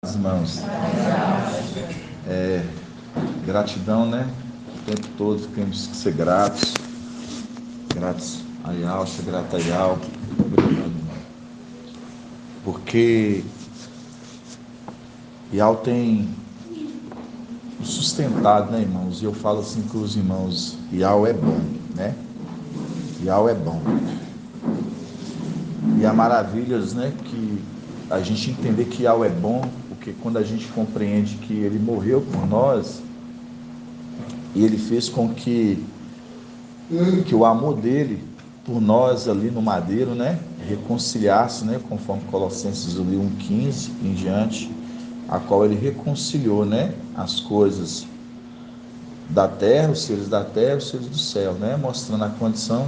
Irmãos, gratidão, né? O tempo todo temos que ser gratos. Gratos a Yalcha, grato a Yal. Obrigado, irmão. Porque Yal tem sustentado, né, irmãos? E eu falo assim para os irmãos: Yal é bom, né? Yal é bom. E há maravilhas, né? Que a gente entender que Yal é bom, porque quando a gente compreende que Ele morreu por nós, e Ele fez com que o amor dele por nós ali no madeiro, né, reconciliasse, né, conforme Colossenses 1:15 em diante, a qual ele reconciliou, né, as coisas da terra, os seres da terra, os seres do céu, né, mostrando a condição,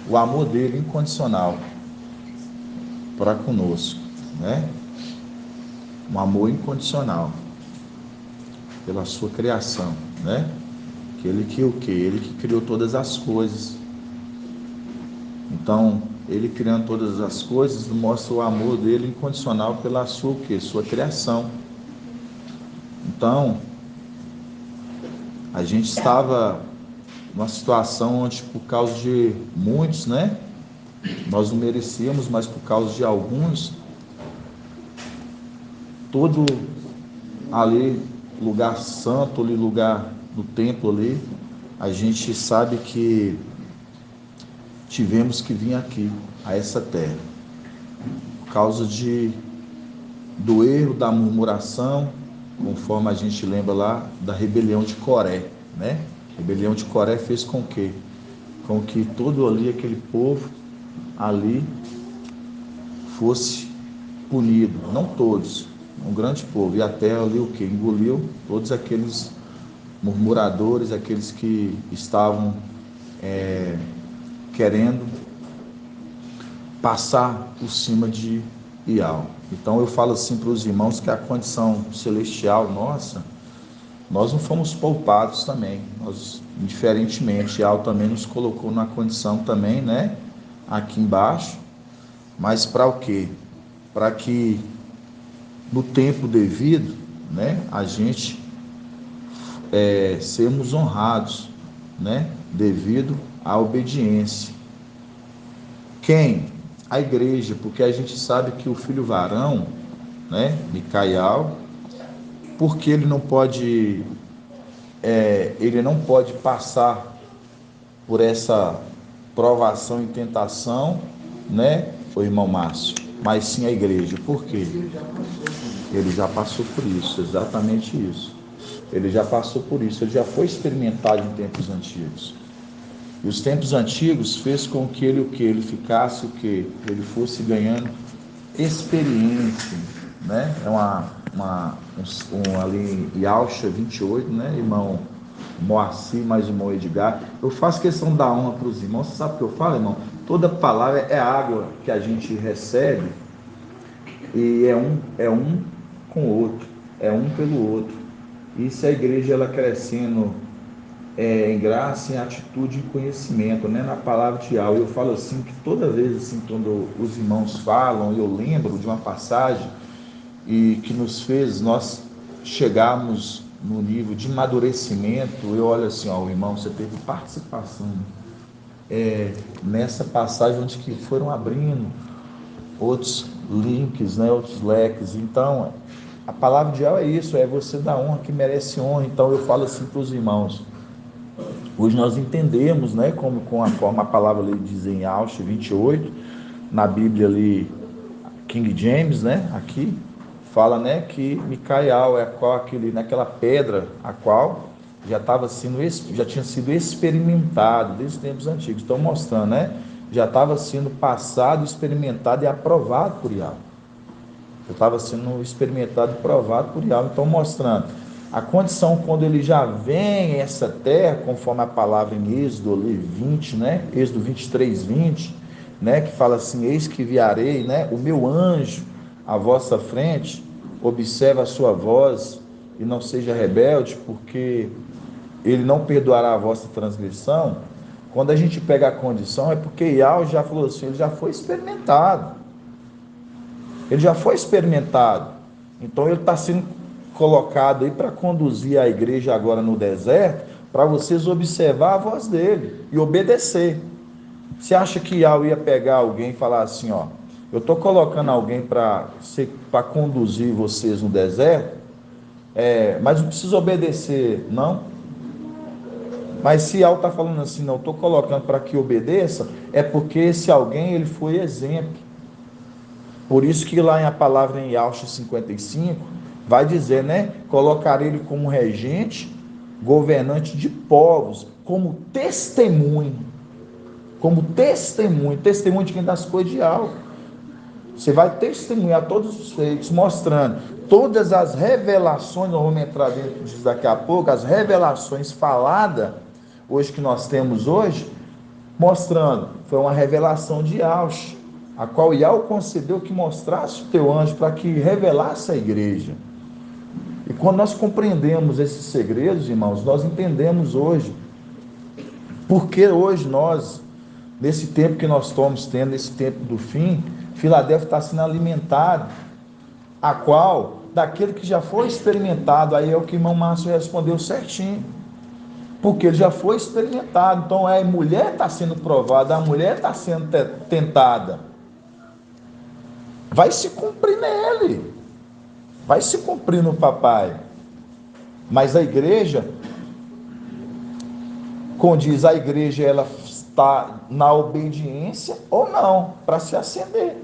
o amor dele incondicional para conosco, né, um amor incondicional pela sua criação, né, que ele que o que? Ele que criou todas as coisas. Então, ele criando todas as coisas, mostra o amor dele incondicional pela sua, o quê? Sua criação. Então, a gente estava numa situação onde, por causa de muitos, né? Nós não merecíamos, mas por causa de alguns, todo ali, lugar santo, ali, lugar do templo ali, a gente sabe que tivemos que vir aqui, a essa terra, por causa do erro, da murmuração, conforme a gente lembra lá da rebelião de Coré, né? A rebelião de Coré fez com que todo ali, aquele povo ali fosse punido, não todos, um grande povo, e a terra ali o que? Engoliu todos aqueles murmuradores, aqueles que estavam querendo passar por cima de Ial. Então eu falo assim para os irmãos que a condição celestial nossa, nós não fomos poupados também, nós, indiferentemente, Ial também nos colocou na condição também, né, aqui embaixo, mas para o quê? Para que no tempo devido, né, a gente sermos honrados, né, devido à obediência. Quem? A igreja, porque a gente sabe que o filho varão, né, Micael, porque ele não pode passar por essa provação e tentação, né, o irmão Márcio, mas sim a igreja. Por quê? Ele já passou por isso, exatamente isso. Ele já passou por isso, ele já foi experimentado em tempos antigos. E os tempos antigos fez com que ele o que? Ele ficasse o que? Ele fosse ganhando experiência, né? É ali em Yalcha 28, né, irmão Moacir, mais o irmão Edgar. Eu faço questão da honra para os irmãos. Você sabe o que eu falo, irmão? Toda palavra é água que a gente recebe e é um com o outro, é um pelo outro. E se a igreja ela crescendo em graça, em atitude, em conhecimento, né? Na palavra de Yahweh, eu falo assim que toda vez assim, quando os irmãos falam, eu lembro de uma passagem e que nos fez nós chegarmos no nível de amadurecimento. Eu olho assim, ó, irmão, você teve participação nessa passagem onde que foram abrindo outros links, né, outros leques. Então, a palavra de Yahweh é isso, é você dar honra que merece honra. Então eu falo assim para os irmãos, hoje nós entendemos, né, como com a forma a palavra ali diz em Yalcha 28, na Bíblia ali, King James, né, aqui, fala, né, que Micael é naquela pedra, a qual já tinha sido experimentado desde os tempos antigos. Estão mostrando, né, já estava sendo passado, experimentado e aprovado por Yahweh. Já estava sendo experimentado e provado por Yahweh. Então mostrando a condição quando ele já vem a essa terra, conforme a palavra em Êxodo 20, né? Êxodo 23, 20, né? Que fala assim, eis que enviarei, né, o meu anjo à vossa frente, observa a sua voz e não seja rebelde, porque ele não perdoará a vossa transgressão. Quando a gente pega a condição, é porque Yahweh já falou assim, ele já foi experimentado. Ele já foi experimentado. Então ele está sendo colocado aí para conduzir a igreja agora no deserto, para vocês observar a voz dele e obedecer. Você acha que Yahweh ia pegar alguém e falar assim, ó, eu estou colocando alguém para conduzir vocês no deserto, mas não precisa obedecer, não? Mas se Yahweh está falando assim, não, estou colocando para que obedeça, é porque esse alguém, ele foi exemplo. Por isso que lá em a palavra em Yahshua 55, vai dizer, né? Colocar ele como regente, governante de povos, como testemunho testemunho de quem das coisas de Yahweh. Você vai testemunhar todos os feitos, mostrando todas as revelações, nós vamos entrar dentro disso daqui a pouco, as revelações faladas, hoje que nós temos hoje, mostrando, foi uma revelação de Yahshua, a qual Yahweh concedeu que mostrasse o teu anjo para que revelasse a igreja. E quando nós compreendemos esses segredos, irmãos, nós entendemos hoje, porque hoje nós, nesse tempo que nós estamos tendo, nesse tempo do fim, Filadélfia está sendo alimentado, a qual, daquele que já foi experimentado, aí é o que o irmão Márcio respondeu certinho, porque ele já foi experimentado. Então a mulher está sendo provada, a mulher está sendo tentada, vai se cumprir nele, vai se cumprir no papai. Mas a igreja, condiz, a igreja ela está na obediência ou não, para se acender.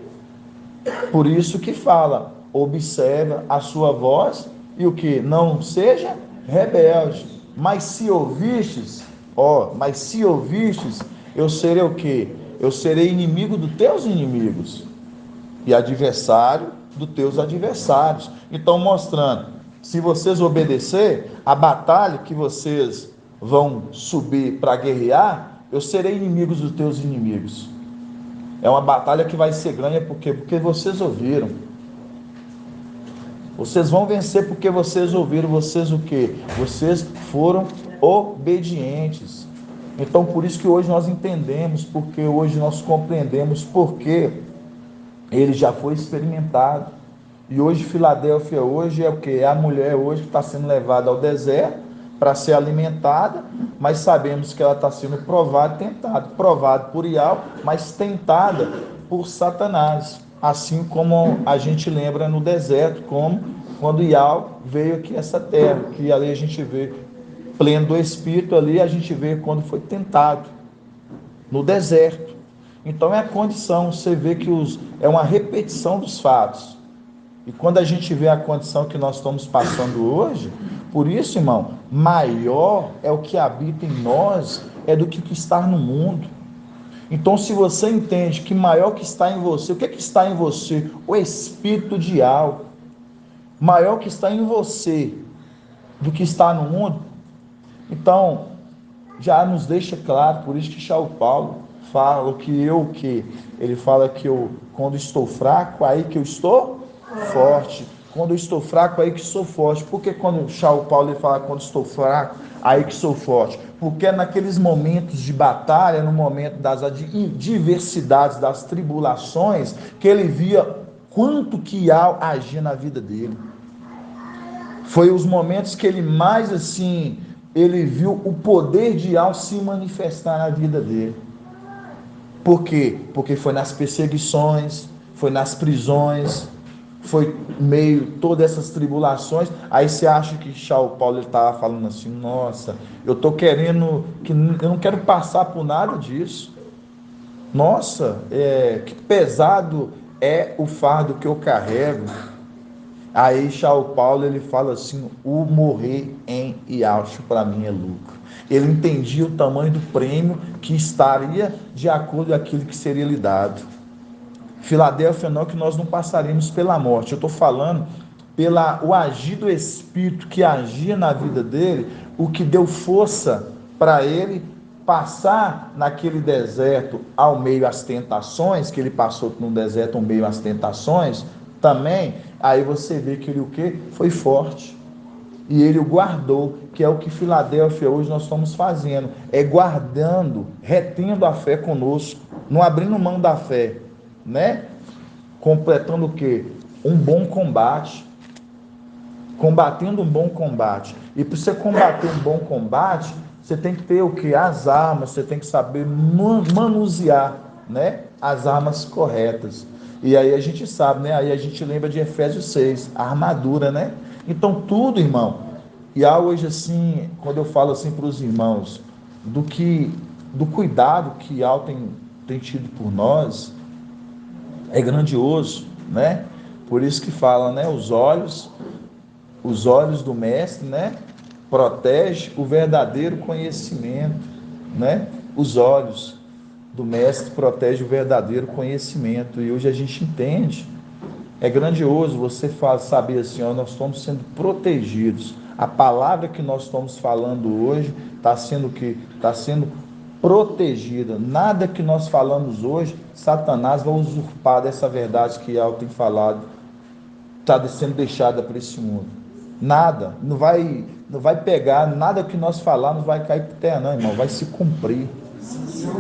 Por isso que fala, observa a sua voz e o que? Não seja rebelde. Mas se ouvistes, eu serei o que? Eu serei inimigo dos teus inimigos e adversário dos teus adversários. Então mostrando, se vocês obedecer, a batalha que vocês vão subir para guerrear, eu serei inimigos dos teus inimigos. É uma batalha que vai ser ganha porque vocês ouviram. Vocês vão vencer porque vocês ouviram. Vocês o quê? Vocês foram obedientes. Então por isso que hoje nós entendemos, porque hoje nós compreendemos porque ele já foi experimentado. E hoje Filadélfia hoje é o que? É a mulher hoje que está sendo levada ao deserto para ser alimentada, mas sabemos que ela está sendo provada e tentada. Provada por Yahweh, mas tentada por Satanás. Assim como a gente lembra no deserto, como quando Yahweh veio aqui a essa terra, que ali a gente vê pleno do Espírito, ali a gente vê quando foi tentado no deserto. Então é a condição, você vê que é uma repetição dos fatos. E quando a gente vê a condição que nós estamos passando hoje, por isso, irmão, maior é o que habita em nós, é do que está no mundo. Então, se você entende que maior que está em você, o que está em você? O Espírito de Yahweh. Maior que está em você do que está no mundo. Então, já nos deixa claro, por isso que São Paulo fala ele fala que eu, quando estou fraco, aí que eu estou forte. Quando eu estou fraco, aí que sou forte. Porque quando São Paulo ele fala quando estou fraco, aí que sou forte? Porque é naqueles momentos de batalha, no momento das adversidades, das tribulações, que ele via quanto que Yahweh agia na vida dele. Foi os momentos que ele mais assim, ele viu o poder de Yahweh se manifestar na vida dele. Por quê? Porque foi nas perseguições, foi nas prisões, foi meio todas essas tribulações. Aí você acha que São Paulo estava falando assim, nossa, eu estou querendo, eu não quero passar por nada disso. Nossa, que pesado é o fardo que eu carrego. Aí São Paulo ele fala assim, o morrer em Yahshua para mim é lucro. Ele entendia o tamanho do prêmio que estaria de acordo com aquilo que seria lhe dado. Filadélfia não, que nós não passaremos pela morte. Eu estou falando o agir do Espírito que agia na vida dele, o que deu força para ele passar naquele deserto ao meio às tentações, que ele passou no deserto ao meio às tentações, também, aí você vê que ele o quê? Foi forte. E ele o guardou, que é o que Filadélfia hoje nós estamos fazendo, é guardando, retendo a fé conosco, não abrindo mão da fé, né? Completando o quê? Um bom combate. combatendo um bom combate. E para você combater um bom combate, você tem que ter o que? As armas, você tem que saber manusear, né? As armas corretas. E aí a gente sabe, né? Aí a gente lembra de Efésios 6, a armadura, né? Então tudo, irmão. E há hoje assim, quando eu falo assim para os irmãos, do cuidado que Al tem tido por nós, é grandioso, né? Por isso que fala, né? Os olhos do mestre, né? Protege o verdadeiro conhecimento, né? Os olhos do mestre protegem o verdadeiro conhecimento. E hoje a gente entende. É grandioso você saber assim, ó, nós estamos sendo protegidos. A palavra que nós estamos falando hoje está sendo o quê? Está sendo protegida. Nada que nós falamos hoje, Satanás vai usurpar dessa verdade que Al tem falado, está sendo deixada para esse mundo. Nada, não vai pegar, nada que nós falarmos vai cair por terra, não, irmão, vai se cumprir.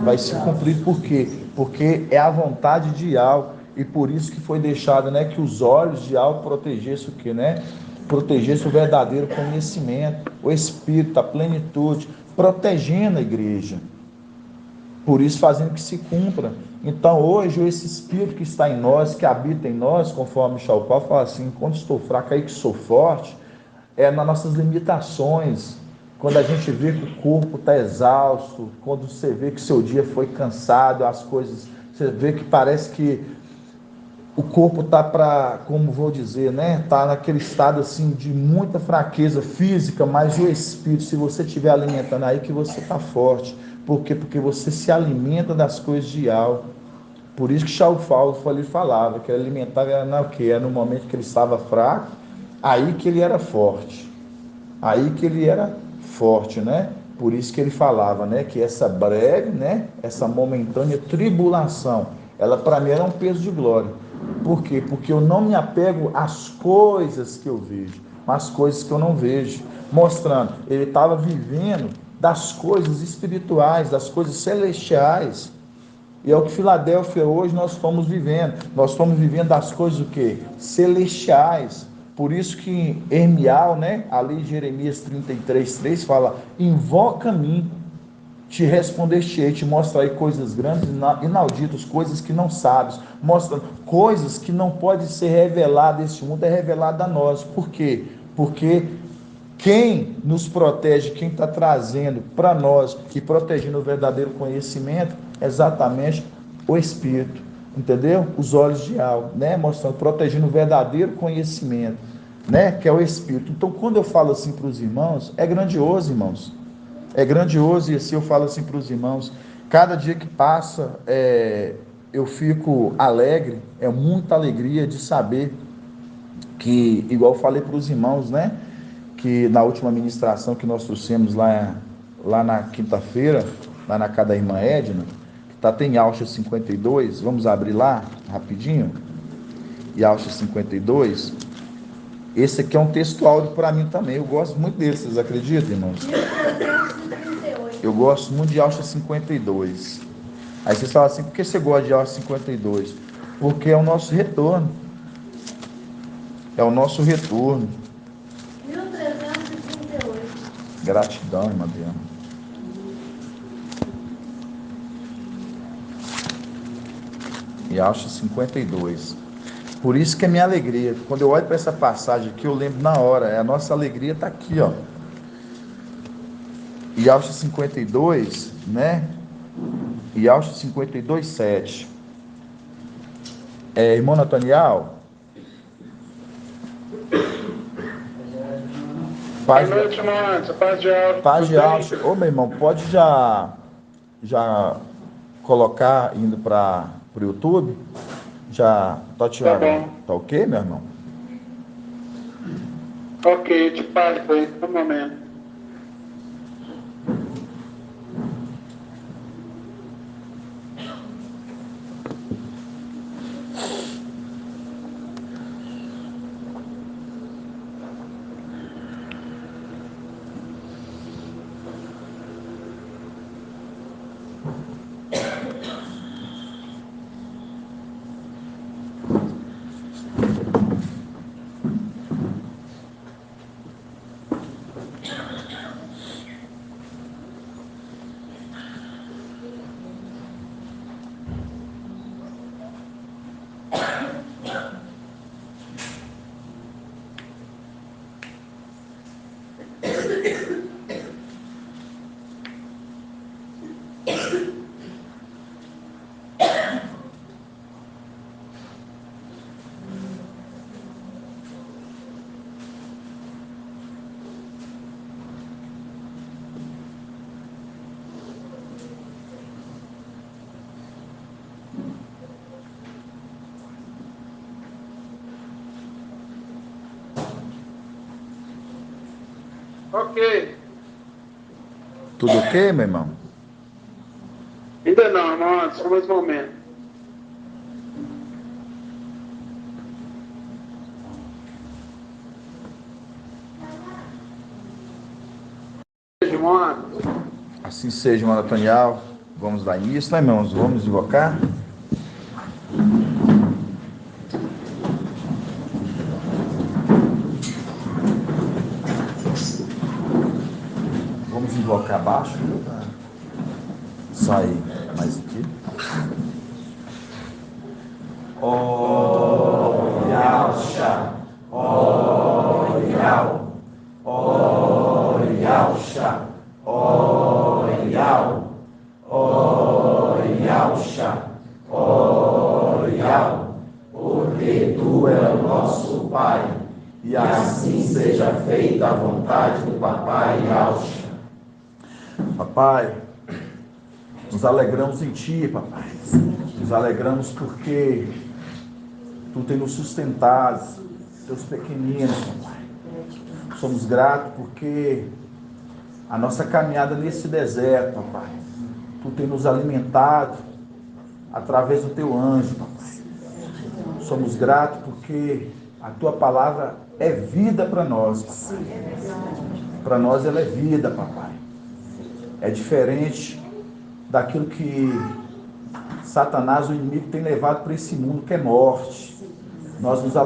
Vai se cumprir por quê? Porque é a vontade de Al, e por isso que foi deixado, né, que os olhos de Al protegessem o quê, né? Protegesse o verdadeiro conhecimento, o Espírito, a plenitude, protegendo a igreja. Por isso fazendo que se cumpra. Então hoje esse Espírito que está em nós, que habita em nós, conforme Michel Paulo fala assim, quando estou fraco aí que sou forte, é nas nossas limitações, quando a gente vê que o corpo está exausto, quando você vê que seu dia foi cansado, as coisas, você vê que parece que o corpo está para, como vou dizer, né? Está naquele estado assim de muita fraqueza física, mas o espírito, se você estiver alimentando aí, que você está forte. Por quê? Porque você se alimenta das coisas de algo. Por isso que Charles Fowler falava que alimentar era no quê? Era no momento que ele estava fraco, aí que ele era forte. Aí que ele era forte, né? Por isso que ele falava, né, que essa breve, né, essa momentânea tribulação, ela para mim era um peso de glória. Por quê? Porque eu não me apego às coisas que eu vejo, mas às coisas que eu não vejo. Mostrando, ele estava vivendo das coisas espirituais, das coisas celestiais. E é o que Filadélfia hoje nós estamos vivendo. Nós estamos vivendo das coisas o quê? Celestiais. Por isso que Hermial, né, ali em Jeremias 33:3 fala: invoca-me, te responder-te-ei, te mostrarei coisas grandes e inauditas, coisas que não sabes, mostrando coisas que não podem ser reveladas deste mundo, é revelada a nós. Por quê? Porque quem nos protege, quem está trazendo para nós e protegendo o verdadeiro conhecimento, é exatamente o Espírito, entendeu? Os olhos de alma, né? Mostrando, protegendo o verdadeiro conhecimento, né? Que é o Espírito. Então, quando eu falo assim para os irmãos, é grandioso, irmãos. É grandioso, e assim eu falo assim para os irmãos, cada dia que passa, eu fico alegre, é muita alegria de saber que, igual eu falei para os irmãos, né? Que na última ministração que nós trouxemos lá na quinta-feira, lá na casa da irmã Edna, que tem Alcha 52, vamos abrir lá rapidinho, e Alcha 52, esse aqui é um texto áudio para mim também, eu gosto muito dele, vocês acreditam, irmãos? Eu gosto muito de Alcha 52. Aí vocês falam assim, por que você gosta de Alcha 52? Porque é o nosso retorno. É o nosso retorno. 1338. Gratidão, irmã Diana. E Alcha 52. Por isso que é minha alegria. Quando eu olho para essa passagem aqui, eu lembro na hora. A nossa alegria está aqui, ó. E Alcha 52, né? E Alcha 52, 7. Irmão Nataniel? Boa noite, irmão. Paz de Alcha. Paz de Alcha. Ô, meu irmão, pode já colocar indo para o YouTube? Já tá te Tá bom. Tá ok, meu irmão? Ok, te passo aí, um momento. Ok. Tudo ok, meu irmão? Ainda não, irmão, só mais um momento. Irmão, Assim seja, irmão Nathaniel. Vamos dar início, né, irmãos? Vamos invocar. Vamos invocar abaixo. Sai mais aqui. Orialcha, Orial, Orialcha, Orial, Orialcha, Orial, porque Tu é o nosso Pai, e assim seja feita a vontade do Papai Alcha. Papai, nos alegramos em Ti, Papai. Nos alegramos porque Tu tem nos sustentado, Teus pequeninos, Papai. Somos gratos porque a nossa caminhada nesse deserto, Papai, Tu tem nos alimentado através do Teu anjo, Papai. Somos gratos porque a Tua palavra é vida para nós, Papai. Para nós ela é vida, Papai. É diferente daquilo que Satanás, o inimigo, tem levado para esse mundo, que é morte. Nós nos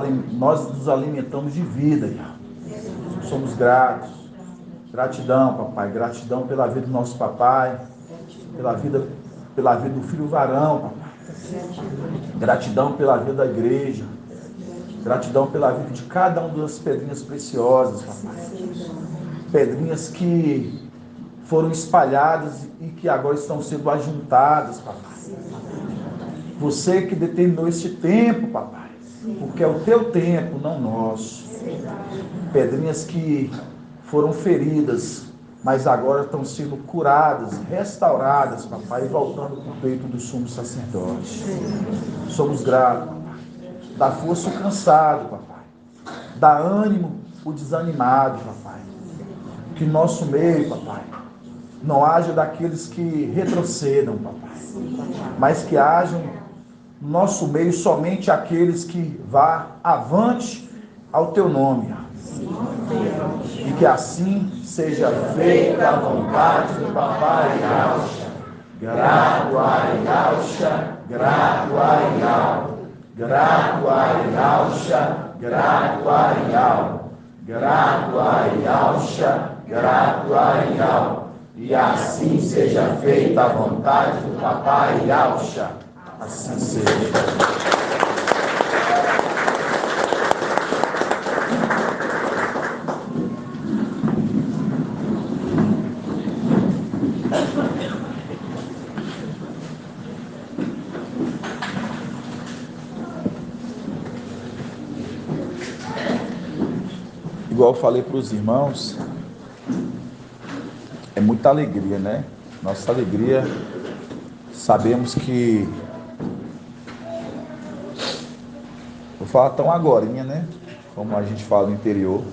alimentamos de vida. Somos gratos. Gratidão, papai. Gratidão pela vida do nosso papai. Pela vida do filho varão, papai. Gratidão pela vida da igreja. Gratidão pela vida de cada uma das pedrinhas preciosas, papai. Pedrinhas que foram espalhadas e que agora estão sendo ajuntadas, papai. Você que determinou este tempo, papai, porque é o teu tempo, não nosso. Pedrinhas que foram feridas, mas agora estão sendo curadas, restauradas, papai, e voltando para o peito do sumo sacerdote. Somos gratos, papai. Dá força o cansado, papai. Dá ânimo o desanimado, papai. Que no nosso meio, papai, não haja daqueles que retrocedam, papai, mas que hajam no nosso meio somente aqueles que vá avante ao teu nome. E que assim seja feita a vontade do papai Alcha. Grato a Alcha, grato a Ial. Grato a Alcha, grato a Ial. Grato a Alcha, grato a Ial. E assim seja feita a vontade do papai Alcha. Assim seja. Igual eu falei para os irmãos, é muita alegria, né? Nossa alegria, sabemos que, vou falar tão agorinha, né? Como a gente fala no interior,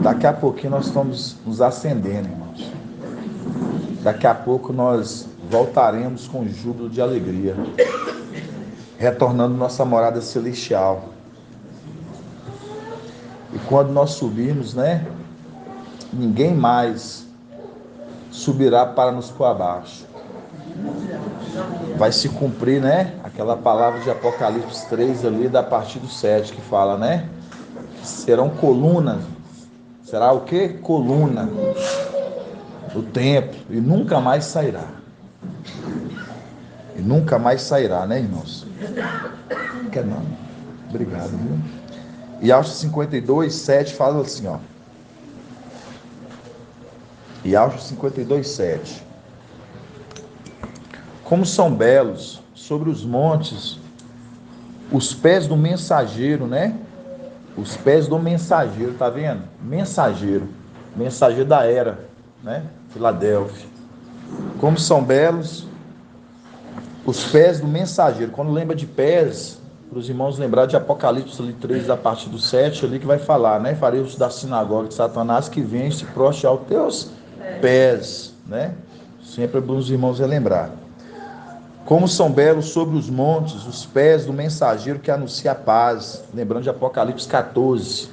daqui a pouquinho nós estamos nos acendendo, irmãos. Daqui a pouco nós voltaremos com júbilo de alegria, retornando nossa morada celestial. E quando nós subirmos, né? Ninguém mais subirá para nos pôr abaixo. Vai se cumprir, né? Aquela palavra de Apocalipse 3 ali, da partir do 7, que fala, né? Serão colunas. Será o quê? Coluna do templo. E nunca mais sairá. E nunca mais sairá, né, irmãos? Não quer não. Obrigado, viu? E Alcha 52, 7 fala assim, ó. E Alcha 52, 7. Como são belos sobre os montes os pés do mensageiro, né? Os pés do mensageiro, tá vendo? Mensageiro da era, né? Filadélfia. Como são belos os pés do mensageiro. Quando lembra de pés, para os irmãos lembrar de Apocalipse ali, 3, a partir do 7, ali que vai falar, né? Farei os da sinagoga de Satanás que vem se prostre aos teus pés, né? Sempre é bom os irmãos relembrar. Como são belos sobre os montes os pés do mensageiro que anuncia a paz. Lembrando de Apocalipse 14,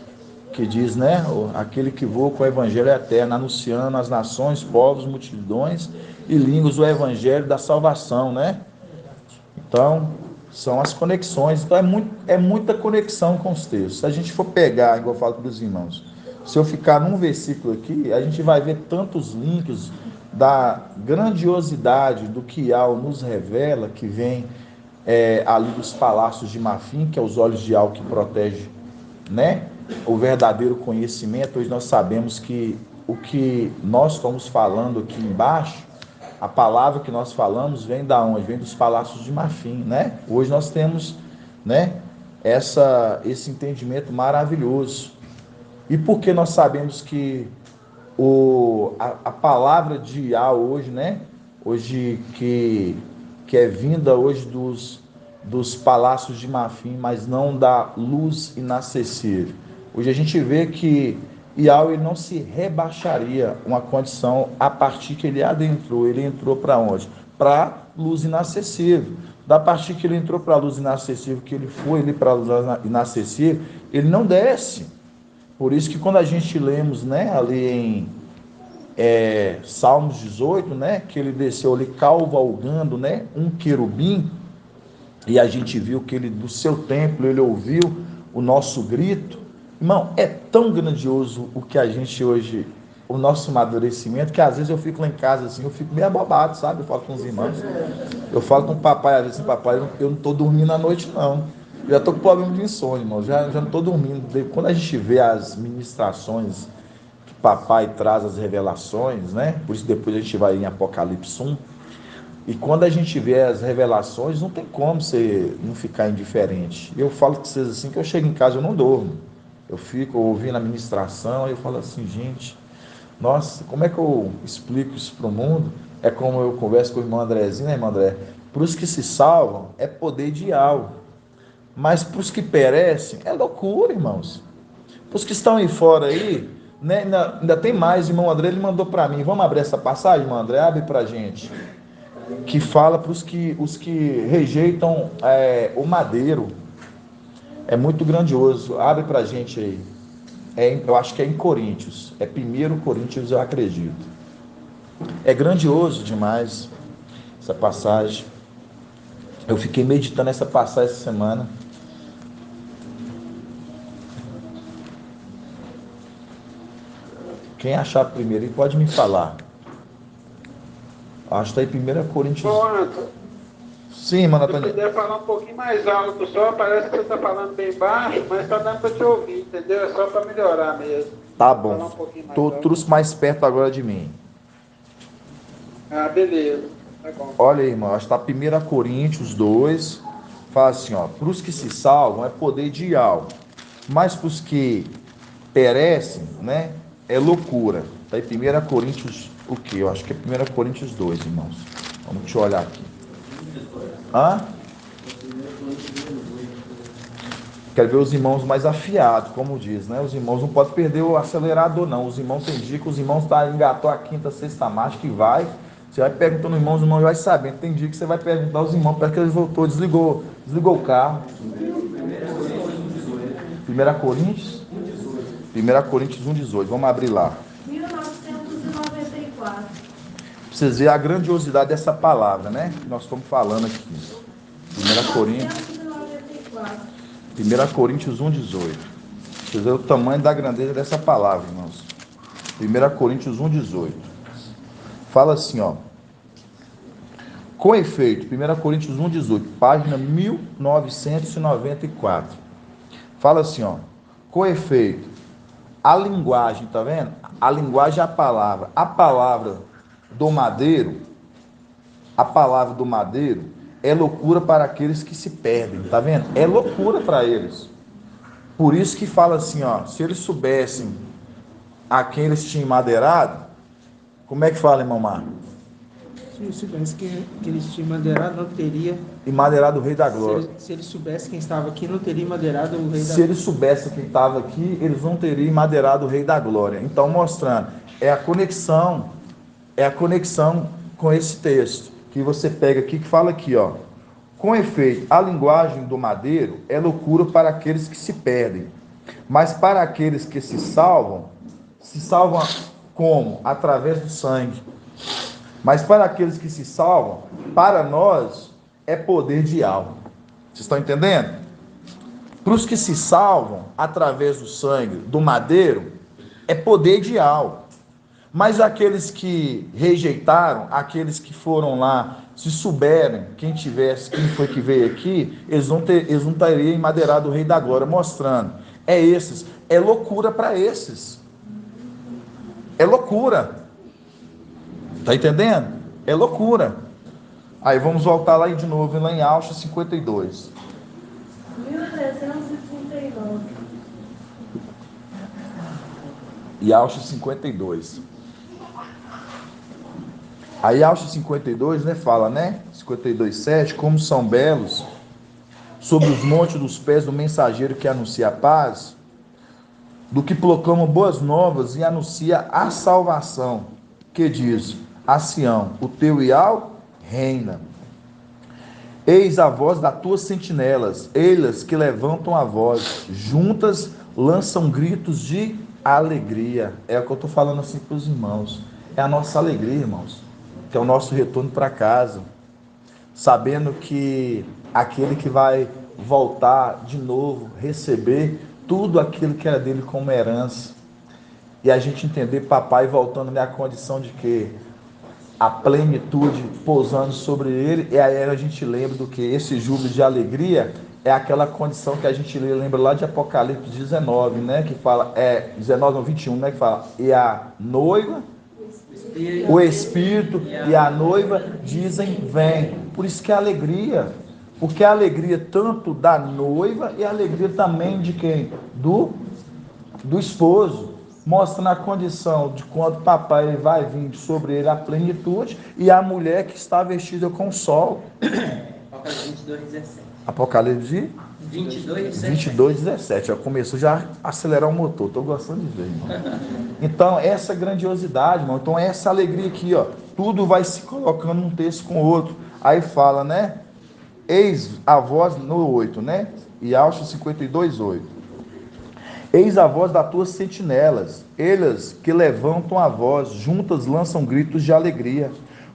que diz, né? Aquele que voa com o evangelho eterno, anunciando às nações, povos, multidões e línguas o evangelho da salvação, né? Então, são as conexões. Então, é muita conexão com os textos. Se a gente for pegar, igual eu falo para os irmãos, se eu ficar num versículo aqui, a gente vai ver tantos links da grandiosidade do que Yahweh nos revela, que vem ali dos palácios de Mafim, que é os olhos de Yahweh que protege, né? O verdadeiro conhecimento. Hoje nós sabemos que o que nós estamos falando aqui embaixo, a palavra que nós falamos vem da onde? Vem dos palácios de Mafim, né? Hoje nós temos, né, esse entendimento maravilhoso. E por que nós sabemos que a palavra de Yah hoje, né? Hoje que é vinda hoje dos palácios de Mafim, mas não da luz inacessível. Hoje a gente vê que Yahweh não se rebaixaria uma condição a partir que ele adentrou. Ele entrou para onde? Para luz inacessível. Da partir que ele entrou para a luz inacessível, que ele foi para a luz inacessível, ele não desce. Por isso que quando a gente lemos, né, ali em Salmos 18, né, que ele desceu ali cavalgando, né, um querubim, e a gente viu que ele, do seu templo, ele ouviu o nosso grito. Irmão, é tão grandioso o que a gente hoje, o nosso amadurecimento, que às vezes eu fico lá em casa assim, eu fico meio abobado, sabe? Eu falo com os irmãos, eu falo com o papai, às vezes assim, papai, eu não estou dormindo à noite não, eu já estou com problema de insônia, irmão, já não estou dormindo. Quando a gente vê as ministrações que papai traz, as revelações, né? Por isso depois a gente vai em Apocalipse 1, e quando a gente vê as revelações, não tem como você não ficar indiferente. Eu falo com vocês assim, que eu chego em casa, eu não durmo. Eu fico ouvindo a ministração e eu falo assim, gente, nossa, como é que eu explico isso para o mundo? É como eu converso com o irmão Andrezinho, né, irmão André? Para os que se salvam, é poder de algo. Mas para os que perecem, é loucura, irmãos. Para os que estão aí fora aí, né, ainda tem mais, irmão André, ele mandou para mim. Vamos abrir essa passagem, irmão André? Abre para a gente. Que fala para os que rejeitam o madeiro. É muito grandioso. Abre para a gente aí. Eu acho que é em Coríntios. É 1 Coríntios, eu acredito. É grandioso demais essa passagem. Eu fiquei meditando essa passagem essa semana. Quem achar primeiro aí pode me falar. Acho que está em 1 Coríntios. Sim, mano, se você puder falar um pouquinho mais alto só, parece que você está falando bem baixo, mas está dando para te ouvir, entendeu? É só para melhorar mesmo. Tá bom. Trouxe mais perto agora de mim. Ah, beleza. Tá bom. Olha aí, irmão, acho que está 1 Coríntios 2, fala assim, ó, para os que se salvam é poder de algo, mas para os que perecem, né, é loucura. Está em 1 Coríntios, o quê? Eu acho que é 1 Coríntios 2, irmãos. Vamos te olhar aqui. Hã? Quero ver os irmãos mais afiados, como diz, né? Os irmãos não podem perder o acelerador, não. Os irmãos tem dia que os irmãos engatou a quinta, sexta marcha que vai. Você vai perguntando aos irmãos, os irmãos vai sabendo. Tem dia que você vai perguntar aos irmãos, parece que ele voltou, desligou o carro. 1 Coríntios? 1 Coríntios 1,18. Vamos abrir lá. 1994. Pra vocês verem a grandiosidade dessa palavra, né? Que nós estamos falando aqui. 1 Coríntios 1,18. Vocês verem o tamanho da grandeza dessa palavra, irmãos. 1 Coríntios 1,18. Fala assim, ó. Com efeito, 1 Coríntios 1,18, página 1994. Fala assim, ó. Com efeito, a linguagem, tá vendo? A linguagem é a palavra. A palavra do madeiro é loucura para aqueles que se perdem, tá vendo? É loucura para eles. Por isso que fala assim, ó, se eles soubessem a quem eles tinham madeirado, como é que fala, irmão Marco? Se ele soubesse que eles tinham madeirado, não teria... Emadeirado o Rei da Glória. Se ele soubesse quem estava aqui, não teria madeirado o Rei da Glória. Se eles soubessem quem estava aqui, eles não teriam emadeirado o Rei da Glória. Então, mostrando, é a conexão com esse texto, que você pega aqui, que fala aqui, ó. Com efeito, a linguagem do madeiro é loucura para aqueles que se perdem, mas para aqueles que se salvam como? Através do sangue. Mas para aqueles que se salvam, para nós, é poder de alma. Vocês estão entendendo? Para os que se salvam, através do sangue, do madeiro, é poder de alma. Mas aqueles que rejeitaram, aqueles que foram lá, se souberem, quem foi que veio aqui, eles não teriam emadeirado o Rei da Glória, mostrando. É loucura para esses. É loucura. Está entendendo? É loucura. Aí vamos voltar lá de novo, lá em Alcha 52. 1339. E Alcha 52. Aí Alcha 52, né, fala, né? 52:7, como são belos sobre os montes dos pés do mensageiro que anuncia a paz, do que proclama boas novas e anuncia a salvação, que diz a Sião, o teu Ial reina. Eis a voz das tuas sentinelas, elas que levantam a voz, juntas lançam gritos de alegria. É o que eu estou falando assim para os irmãos. É a nossa alegria, irmãos, que é o nosso retorno para casa, sabendo que aquele que vai voltar de novo, receber tudo aquilo que era dele como herança, e a gente entender papai voltando na condição de que a plenitude pousando sobre ele, e aí a gente lembra do que esse júbilo de alegria é aquela condição que a gente lembra lá de Apocalipse 19, né, que fala, 19 ou 21, né, que fala, e a noiva, o Espírito e a noiva dizem, vem. Por isso que é alegria, porque a alegria tanto da noiva e a alegria também de quem? Do esposo. Mostra na condição de quando papai vai vir sobre ele a plenitude e a mulher que está vestida com o sol. Apocalipse 22:17. Apocalipse 22:17. Já começou já a acelerar o motor. Estou gostando de ver, irmão. Então, essa grandiosidade, irmão. Então, essa alegria aqui, ó. Tudo vai se colocando num texto com o outro. Aí fala, né? Eis a voz no 8, né? E Alcha 52:8. Eis a voz das tuas sentinelas, elas que levantam a voz, juntas lançam gritos de alegria,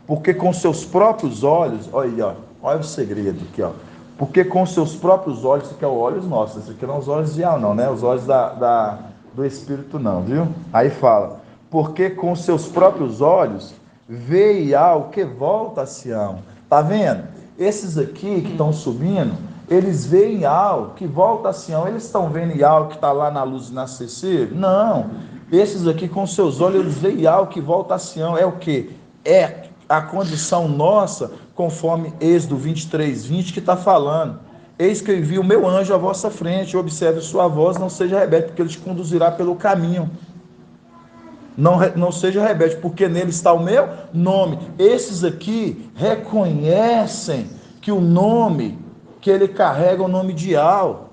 porque com seus próprios olhos, olha aí, ó, olha o segredo aqui, ó, porque com seus próprios olhos, isso aqui é os olhos nossos, isso aqui não é os olhos de alma, não, né? Os olhos do Espírito não, viu? Aí fala, porque com seus próprios olhos vê Ial que volta a Sião. Tá vendo? Esses aqui que estão subindo, eles veem Ial que volta a Sião. Eles estão vendo Ial que está lá na luz nascer? Não. Esses aqui com seus olhos, eles veem Ial que volta a Sião. É o quê? É a condição nossa, conforme Êxodo 23:20 que está falando. Eis que eu envio o meu anjo à vossa frente, observe sua voz, não seja rebelde, porque ele te conduzirá pelo caminho. Não seja rebelde, porque nele está o meu nome. Esses aqui reconhecem que o nome que ele carrega é o nome de Ial.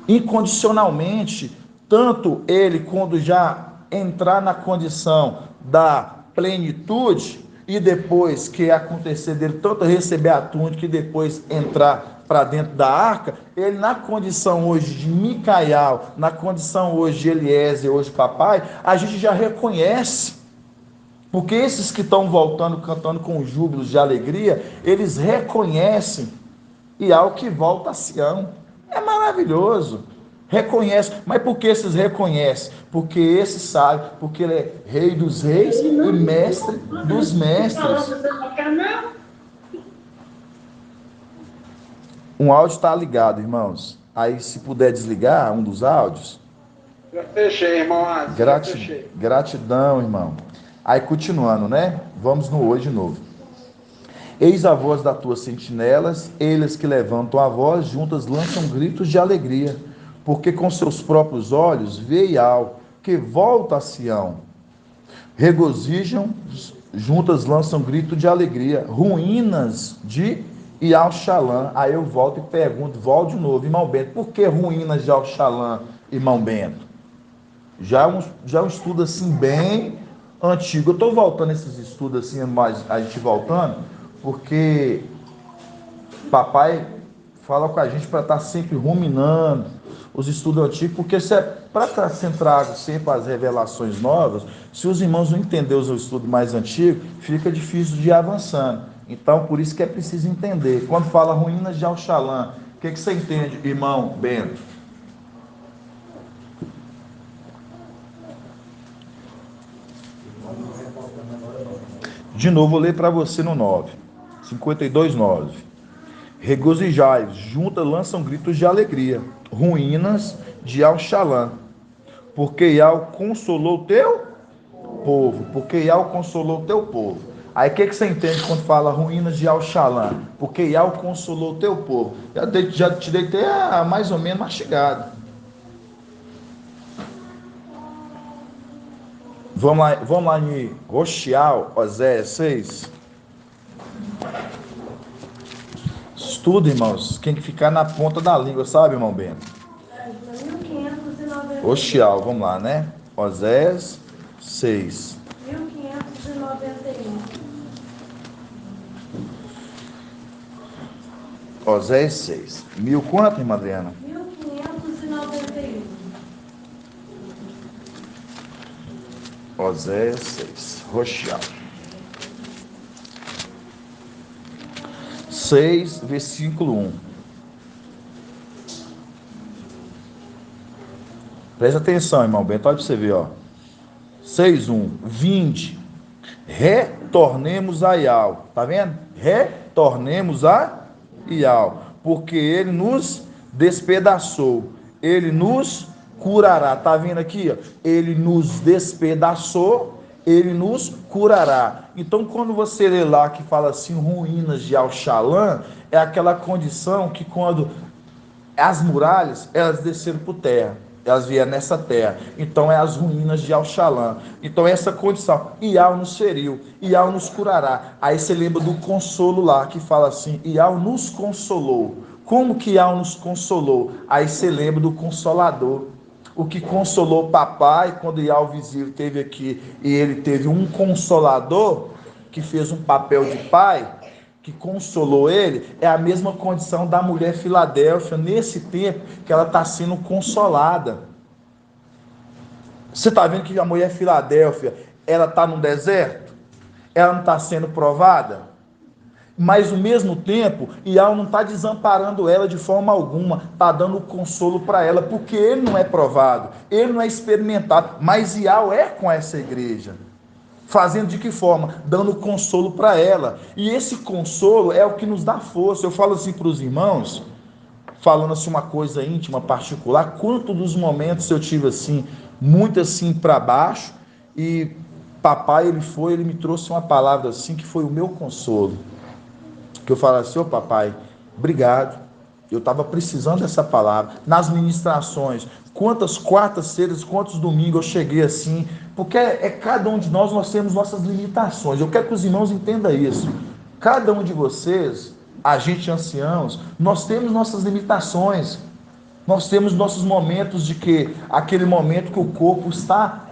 Incondicionalmente, tanto ele quando já entrar na condição da plenitude, e depois que acontecer dele, tanto receber a túnica e depois entrar para dentro da arca, ele na condição hoje de Micael, na condição hoje de Eliezer, hoje papai, a gente já reconhece, porque esses que estão voltando, cantando com júbilos de alegria, eles reconhecem Ial que volta a Sião. É maravilhoso. Reconhece, mas por que esses reconhecem? Porque esse sabe, porque ele é rei dos reis e mestre dos mestres. Um áudio está ligado, irmãos. Aí, se puder desligar um dos áudios. Já fechei, irmão. Gratidão, irmão. Aí, continuando, né? Vamos no hoje de novo. Eis a voz das tuas sentinelas, eles que levantam a voz, juntas lançam gritos de alegria, porque com seus próprios olhos vê Ial, que volta a Sião. Regozijam juntas lançam grito de alegria, ruínas de Ial-Xalã. Aí eu volto e pergunto, volto de novo, irmão Bento, por que ruínas de Ial-Xalã, irmão Bento? Já é um estudo assim bem antigo. Eu estou voltando esses estudos assim, mas a gente voltando, porque papai fala com a gente para estar sempre ruminando os estudos antigos, porque se é para estar centrado sempre as revelações novas, se os irmãos não entenderem os estudos mais antigos, fica difícil de ir avançando. Então, por isso que é preciso entender. Quando fala ruínas de Al-Xalã, o que você entende, irmão Bento? De novo, vou ler para você no 9. 52:9. Regozijai-vos, juntas lançam gritos de alegria, ruínas de Al-Xalã, porque Iau consolou o teu povo, porque Iau consolou o teu povo. Aí o que você entende quando fala ruínas de Al-Xalã? Porque Iau consolou o teu povo. Já te dei até mais ou menos mastigado. Vamos lá em Roxial, Oséias 6. Estuda, irmãos, tem que ficar na ponta da língua, sabe, irmão Bento? Roxial, vamos lá, né? Oséias 6. 1591. Oséias 6. 1000 quanto, irmã Adriana? 1591. Oséias 6. Roxial. 6, versículo 1. Presta atenção, irmão Bento, olha para você ver, ó. 6:1. Vinde, retornemos a Iau. Tá vendo? Retornemos a Iau, porque ele nos despedaçou, ele nos curará. Tá vendo aqui, ó? Ele nos despedaçou, ele nos curará. Então, quando você lê lá que fala assim, ruínas de Al-Xalã, é aquela condição que quando as muralhas, elas desceram por terra, elas vieram nessa terra. Então, é as ruínas de Al-Xalã. Então, é essa condição. Iau nos feriu, Iau nos curará. Aí você lembra do consolo lá, que fala assim, Iau nos consolou. Como que Iau nos consolou? Aí você lembra do Consolador. O que consolou o papai, quando Iau Visível esteve aqui, e ele teve um consolador, que fez um papel de pai, que consolou ele, é a mesma condição da mulher Filadélfia, nesse tempo, que ela está sendo consolada. Você está vendo que a mulher Filadélfia, ela está no deserto? Ela não está sendo provada? Mas, ao mesmo tempo, Iau não está desamparando ela de forma alguma, está dando consolo para ela, porque ele não é provado, ele não é experimentado, mas Iau é com essa igreja. Fazendo de que forma? Dando consolo para ela. E esse consolo é o que nos dá força. Eu falo assim para os irmãos, falando assim uma coisa íntima, particular, quanto dos momentos eu tive assim, muito assim para baixo, e papai, ele me trouxe uma palavra assim, que foi o meu consolo. Que eu falo assim, ô papai, obrigado, eu estava precisando dessa palavra. Nas ministrações, quantas quartas-feiras, quantos domingos eu cheguei assim, porque cada um de nós temos nossas limitações. Eu quero que os irmãos entendam isso. Cada um de vocês, a gente anciãos, nós temos nossas limitações. Nós temos nossos momentos de que, aquele momento que o corpo está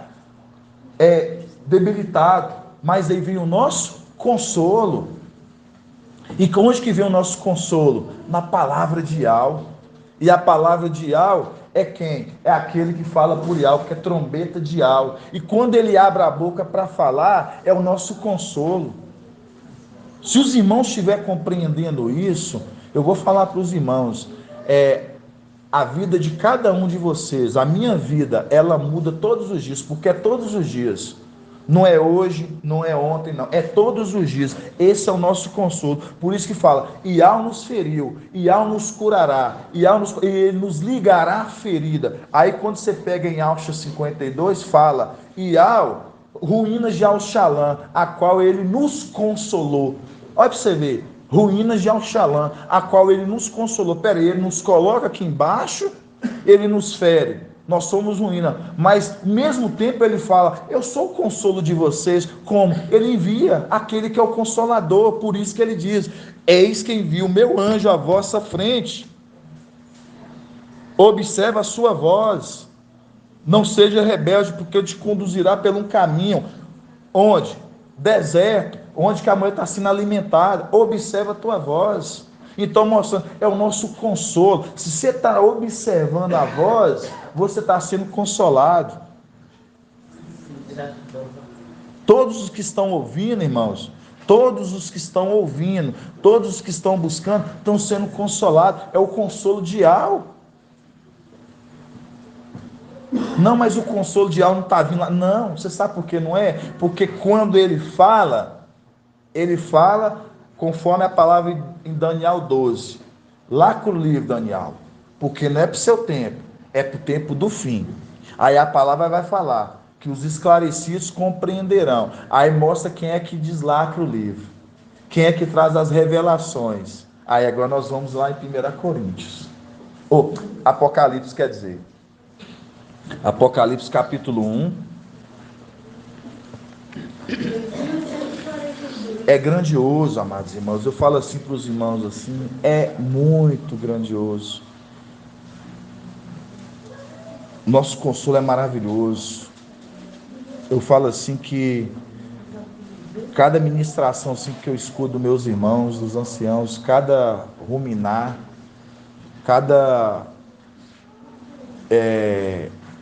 debilitado, mas aí vem o nosso consolo. E onde que vem o nosso consolo? Na palavra de Iau. E a palavra de Iau é quem? É aquele que fala por Iau, que é trombeta de Iau. E quando ele abre a boca para falar, é o nosso consolo. Se os irmãos estiverem compreendendo isso, eu vou falar para os irmãos, a vida de cada um de vocês, a minha vida, ela muda todos os dias, porque é todos os dias. Não é hoje, não é ontem, não. É todos os dias. Esse é o nosso consolo. Por isso que fala, Iau nos feriu, Iau nos curará, e ele nos ligará a ferida. Aí quando você pega em Alcha 52, fala, Iau, ruínas de Al-Xalã, a qual ele nos consolou. Olha para você ver, ruínas de Al-Xalã, a qual ele nos consolou. Pera aí, ele nos coloca aqui embaixo, ele nos fere. nós somos ruína, mas ao mesmo tempo ele fala, eu sou o consolo de vocês, como? Ele envia aquele que é o Consolador, por isso que ele diz, eis que envia o meu anjo à vossa frente, observa a sua voz, não seja rebelde, porque eu te conduzirá por um caminho, onde? Deserto, onde que a mulher está sendo alimentada, observa a tua voz. Então, mostrando, é o nosso consolo. Se você está observando a voz, você está sendo consolado. Todos os que estão ouvindo, irmãos, todos os que estão ouvindo, todos os que estão buscando, estão sendo consolados. É o consolo diário. Não, mas o consolo diário não está vindo lá. Não, você sabe por que não é? Porque quando ele fala conforme a palavra em Daniel 12. Lá com o livro, Daniel. Porque não é para o seu tempo, é para o tempo do fim. Aí a palavra vai falar que os esclarecidos compreenderão. Aí mostra quem é que deslacra o livro. Quem é que traz as revelações. Aí agora nós vamos lá em 1 Coríntios. Ou Apocalipse, quer dizer. Apocalipse capítulo 1. É grandioso, amados irmãos. Eu falo assim para os irmãos assim, é muito grandioso. Nosso consolo é maravilhoso. Eu falo assim que cada ministração assim que eu escuto dos meus irmãos, dos anciãos, cada ruminar, cada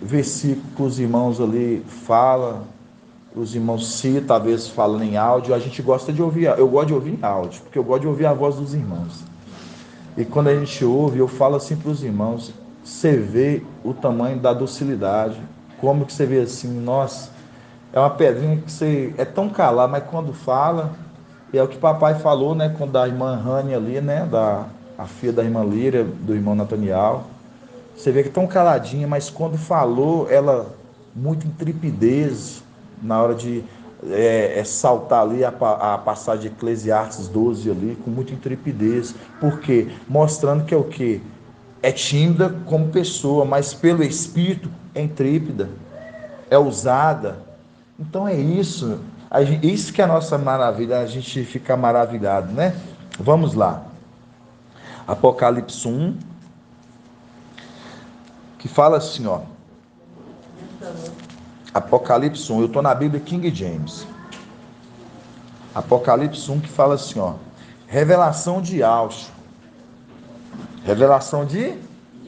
versículo que os irmãos ali falam, os irmãos citam, às vezes falando em áudio, a gente gosta de ouvir, eu gosto de ouvir em áudio, porque eu gosto de ouvir a voz dos irmãos. E quando a gente ouve, eu falo assim para os irmãos, você vê o tamanho da docilidade, como que você vê assim, nossa, é uma pedrinha que você é tão calado, mas quando fala, é o que papai falou, né, quando a irmã Rani ali, né, a filha da irmã Líria, do irmão Nathaniel, você vê que é tão caladinha, mas quando falou, ela muito intrepidez, na hora de saltar ali a passagem de Eclesiastes 12 ali, com muita intrepidez. Por quê? Mostrando que é o quê? É tímida como pessoa, mas pelo Espírito é intrépida, é ousada. Então é isso. Isso que é a nossa maravilha, a gente fica maravilhado, né? Vamos lá. Apocalipse 1, que fala assim, ó. Apocalipse 1, eu estou na Bíblia King James. Apocalipse 1 que fala assim, ó. Revelação de Yahshua. Revelação de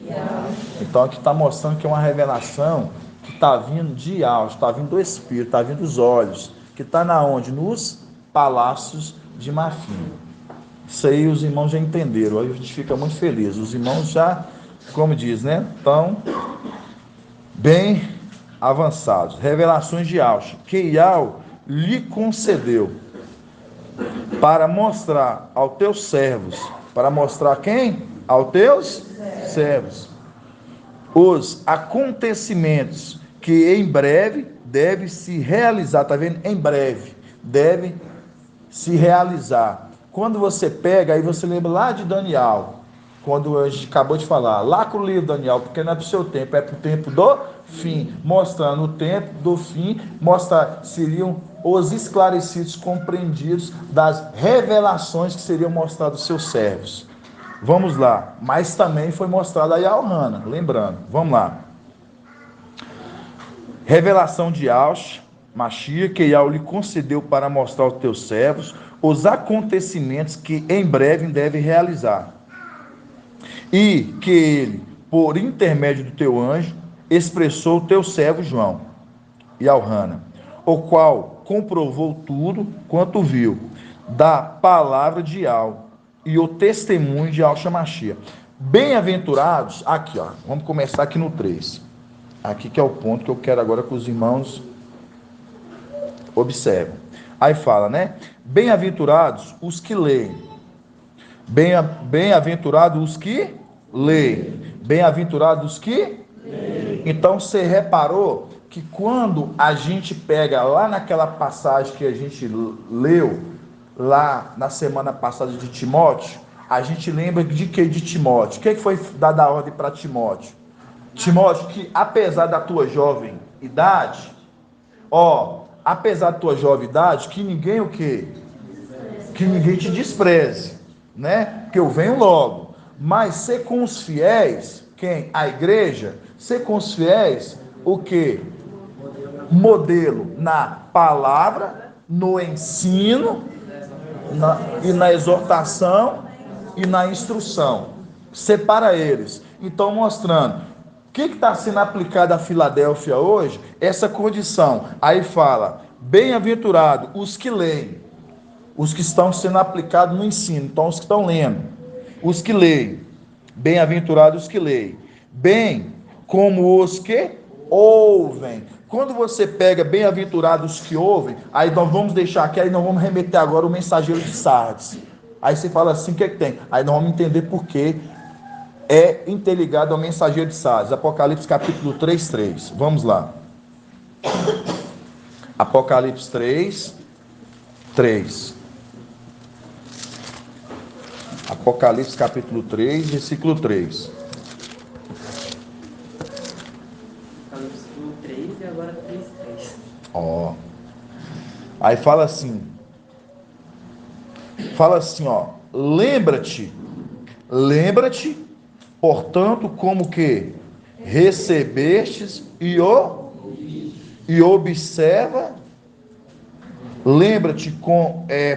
Yahshua. Então aqui está mostrando que é uma revelação que está vindo de Yahshua, está vindo do Espírito, está vindo dos olhos. Que está na onde? Nos palácios de marfim. Isso aí os irmãos já entenderam. Aí a gente fica muito feliz. Os irmãos já, como diz, né? Estão bem avançados. Revelações de Yahshua, que Yahweh lhe concedeu para mostrar aos teus servos, para mostrar quem? Aos teus servos, os acontecimentos que em breve deve se realizar, tá vendo? Em breve deve se realizar. Quando você pega, aí você lembra lá de Daniel, quando a gente acabou de falar, lá com o livro Daniel, porque não é para o seu tempo, é para o tempo do fim, mostrando o tempo do fim, seriam os esclarecidos, compreendidos das revelações que seriam mostradas aos seus servos. Vamos lá, mas também foi mostrado a Yahweh, lembrando, vamos lá. Revelação de Yahshua, Mashiach, que Yahweh lhe concedeu para mostrar aos teus servos os acontecimentos que em breve deve realizar. E que ele, por intermédio do teu anjo, expressou o teu servo João, Yahweh, o qual comprovou tudo quanto viu, da palavra de Yahweh e o testemunho de Yahshua Mashiach. Bem-aventurados, aqui ó, vamos começar aqui no 3. Aqui que é o ponto que eu quero agora que os irmãos observem. Aí fala, né? Bem-aventurados os que leem. Bem-aventurados os que leem. Bem-aventurados os que leem. Então você reparou que quando a gente pega lá naquela passagem que a gente leu, lá na semana passada de Timóteo, a gente lembra de que de Timóteo? O que foi dada a ordem para Timóteo? Timóteo, que apesar da tua jovem idade, apesar da tua jovem idade, que ninguém o quê? Que ninguém te despreze, né? Que eu venho logo. Mas ser com os fiéis, quem? A igreja, ser com os fiéis, o quê? Modelo na palavra, no ensino, e na exortação e na instrução. Separa eles. Então, mostrando o que está sendo aplicado a Filadélfia hoje, essa condição. Aí fala, bem-aventurado os que leem, os que estão sendo aplicados no ensino, então os que estão lendo, os que leem, bem-aventurados os que leem, bem como os que ouvem. Quando você pega bem-aventurados que ouvem, aí nós vamos deixar aqui, aí nós vamos remeter agora o mensageiro de Sardes. Aí você fala assim, o que é que tem? Aí nós vamos entender por que é interligado ao mensageiro de Sardes. Apocalipse capítulo 3. Vamos lá. Apocalipse 3. Apocalipse capítulo 3, versículo 3. Apocalipse 3 e agora 3:3. Aí fala assim, lembra-te, portanto, como que recebestes e observa, lembra-te,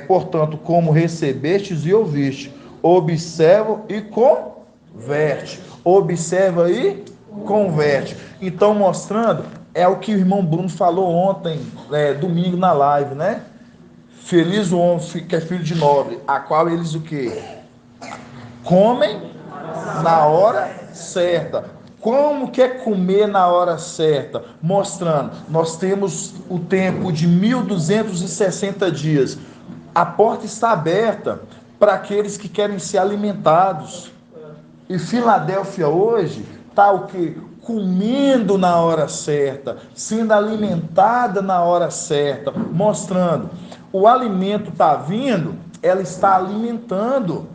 portanto, como recebestes e ouviste, observa e converte, observa e converte. Então, mostrando, é o que o irmão Bruno falou ontem, domingo na live, né? Feliz o homem que é filho de nobre, a qual eles o quê? Comem na hora certa. Como que é comer na hora certa? Mostrando, nós temos o tempo de 1260 dias. A porta está aberta para aqueles que querem ser alimentados. E Filadélfia hoje está o quê? Comendo na hora certa, sendo alimentada na hora certa, mostrando, o alimento está vindo, ela está alimentando.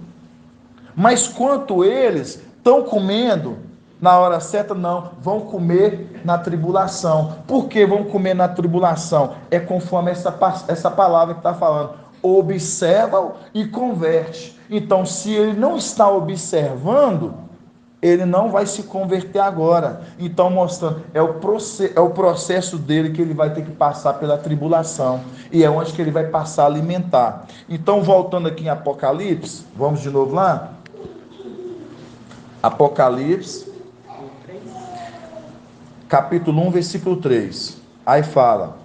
Mas quanto eles estão comendo na hora certa, não, vão comer na tribulação. Por que vão comer na tribulação? É conforme essa palavra que está falando. Observa e converte. Então, se ele não está observando, ele não vai se converter agora. Então, mostrando, é o processo dele que ele vai ter que passar pela tribulação. E é onde que ele vai passar a alimentar. Então, voltando aqui em Apocalipse, vamos de novo lá? Apocalipse, capítulo 1, versículo 3. Aí fala,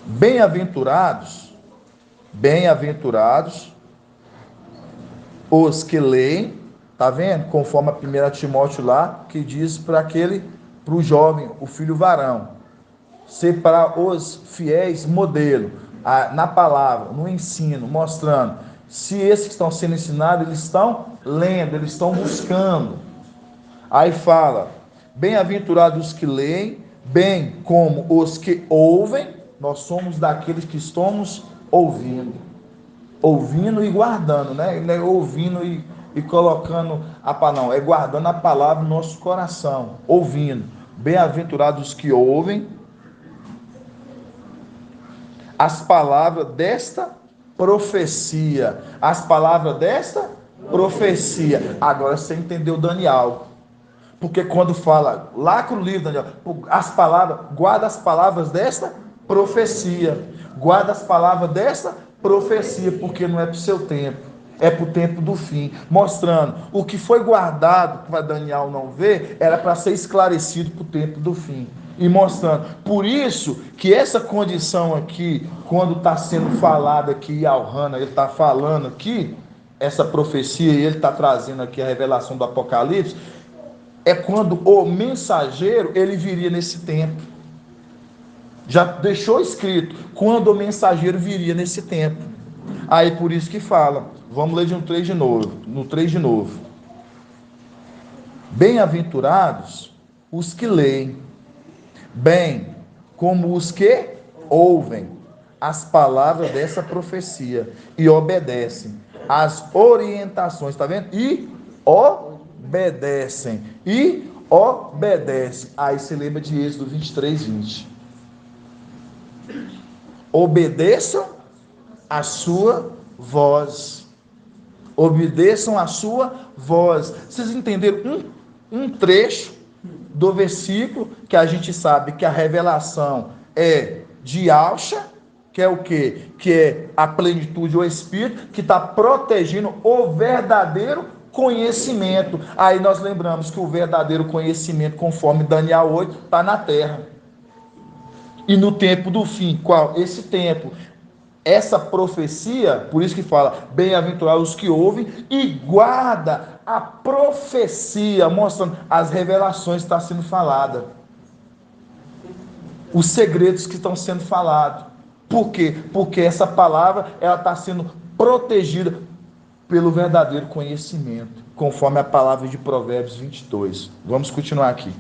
bem-aventurados os que leem, tá vendo? Conforme a 1 Timóteo lá, que diz para o jovem, o filho varão, ser para os fiéis modelo, na palavra, no ensino, mostrando, se esses que estão sendo ensinados, eles estão lendo, eles estão buscando. Aí fala, bem-aventurados os que leem, bem como os que ouvem, nós somos daqueles que estamos ouvindo e guardando, né? Não é ouvindo e colocando a palavra, não, é guardando a palavra no nosso coração, ouvindo. Bem-aventurados os que ouvem as palavras desta profecia. Agora você entendeu Daniel. Porque quando fala, lá com o livro, Daniel, guarda as palavras desta profecia. Guarda as palavras desta profecia, porque não é para o seu tempo, é para o tempo do fim. Mostrando, o que foi guardado para Daniel não ver, era para ser esclarecido para o tempo do fim. E mostrando, por isso que essa condição aqui, quando está sendo falado aqui, Al-Hana, ele está falando aqui, essa profecia, e ele está trazendo aqui a revelação do Apocalipse, é quando o mensageiro, ele viria nesse tempo. Já deixou escrito, quando o mensageiro viria nesse tempo. Aí por isso que fala, vamos ler no 3 de novo. Bem-aventurados os que leem, bem como os que ouvem as palavras dessa profecia e obedecem às orientações, tá vendo? E obedecem. E obedece. Aí você lembra de Êxodo 23, 20. Obedeçam a sua voz. Obedeçam a sua voz. Vocês entenderam um trecho do versículo que a gente sabe que a revelação é de Alcha, que é o quê? Que é a plenitude, o Espírito, que está protegendo o verdadeiro conhecimento. Aí nós lembramos que o verdadeiro conhecimento, conforme Daniel 8, está na terra. E no tempo do fim, qual? Esse tempo. Essa profecia, por isso que fala, bem-aventurados os que ouvem e guarda a profecia, mostrando as revelações que estão sendo faladas, os segredos que estão sendo falados. Por quê? Porque essa palavra, ela está sendo protegida pelo verdadeiro conhecimento, conforme a palavra de Provérbios 22. Vamos continuar aqui.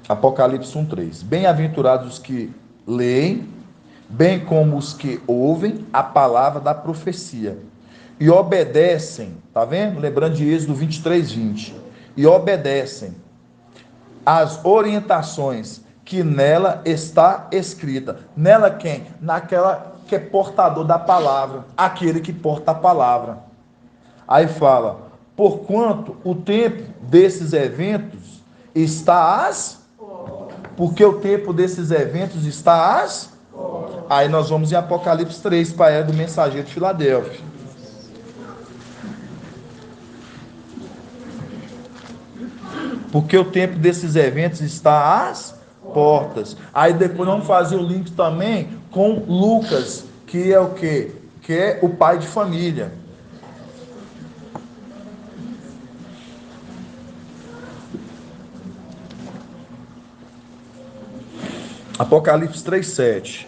Apocalipse 1:3. Bem-aventurados os que leem, bem como os que ouvem a palavra da profecia e obedecem, tá vendo? Lembrando de Êxodo 23, 20. E obedecem as orientações que nela está escrita. Nela quem? Naquela que é portador da palavra, aquele que porta a palavra. Aí fala, porquanto o tempo desses eventos está porque o tempo desses eventos está Aí nós vamos em Apocalipse 3, para a era do mensageiro de Filadélfia. Porque o tempo desses eventos está às portas. Aí depois vamos fazer o link também com Lucas, que é o quê? Que é o pai de família. Apocalipse 3:7,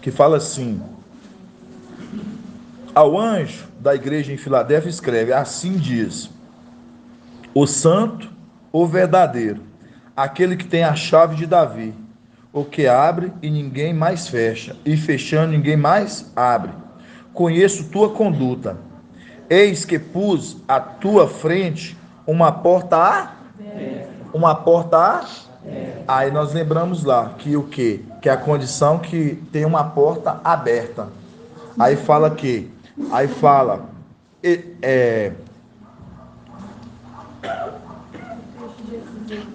que fala assim: ao anjo da igreja em Filadélfia escreve, assim diz, o santo, o verdadeiro, aquele que tem a chave de Davi, o que abre e ninguém mais fecha, e fechando ninguém mais abre. Conheço tua conduta, eis que pus à tua frente uma porta Aí nós lembramos lá que o quê? Que é a condição que tem uma porta aberta. Aí fala que,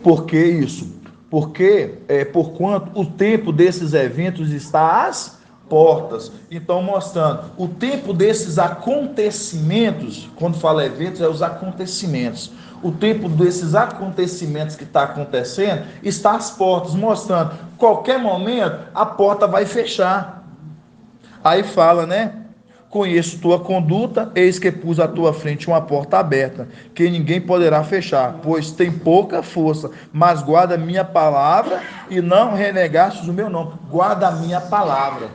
por que isso? Porque, porquanto o tempo desses eventos está às portas. Então, mostrando, o tempo desses acontecimentos, quando fala eventos, é os acontecimentos. O tempo desses acontecimentos que está acontecendo está às portas, mostrando, qualquer momento, a porta vai fechar. Aí fala, né? Conheço tua conduta, eis que pus à tua frente uma porta aberta, que ninguém poderá fechar, pois tem pouca força, mas guarda a minha palavra e não renegastes o meu nome. Guarda a minha palavra.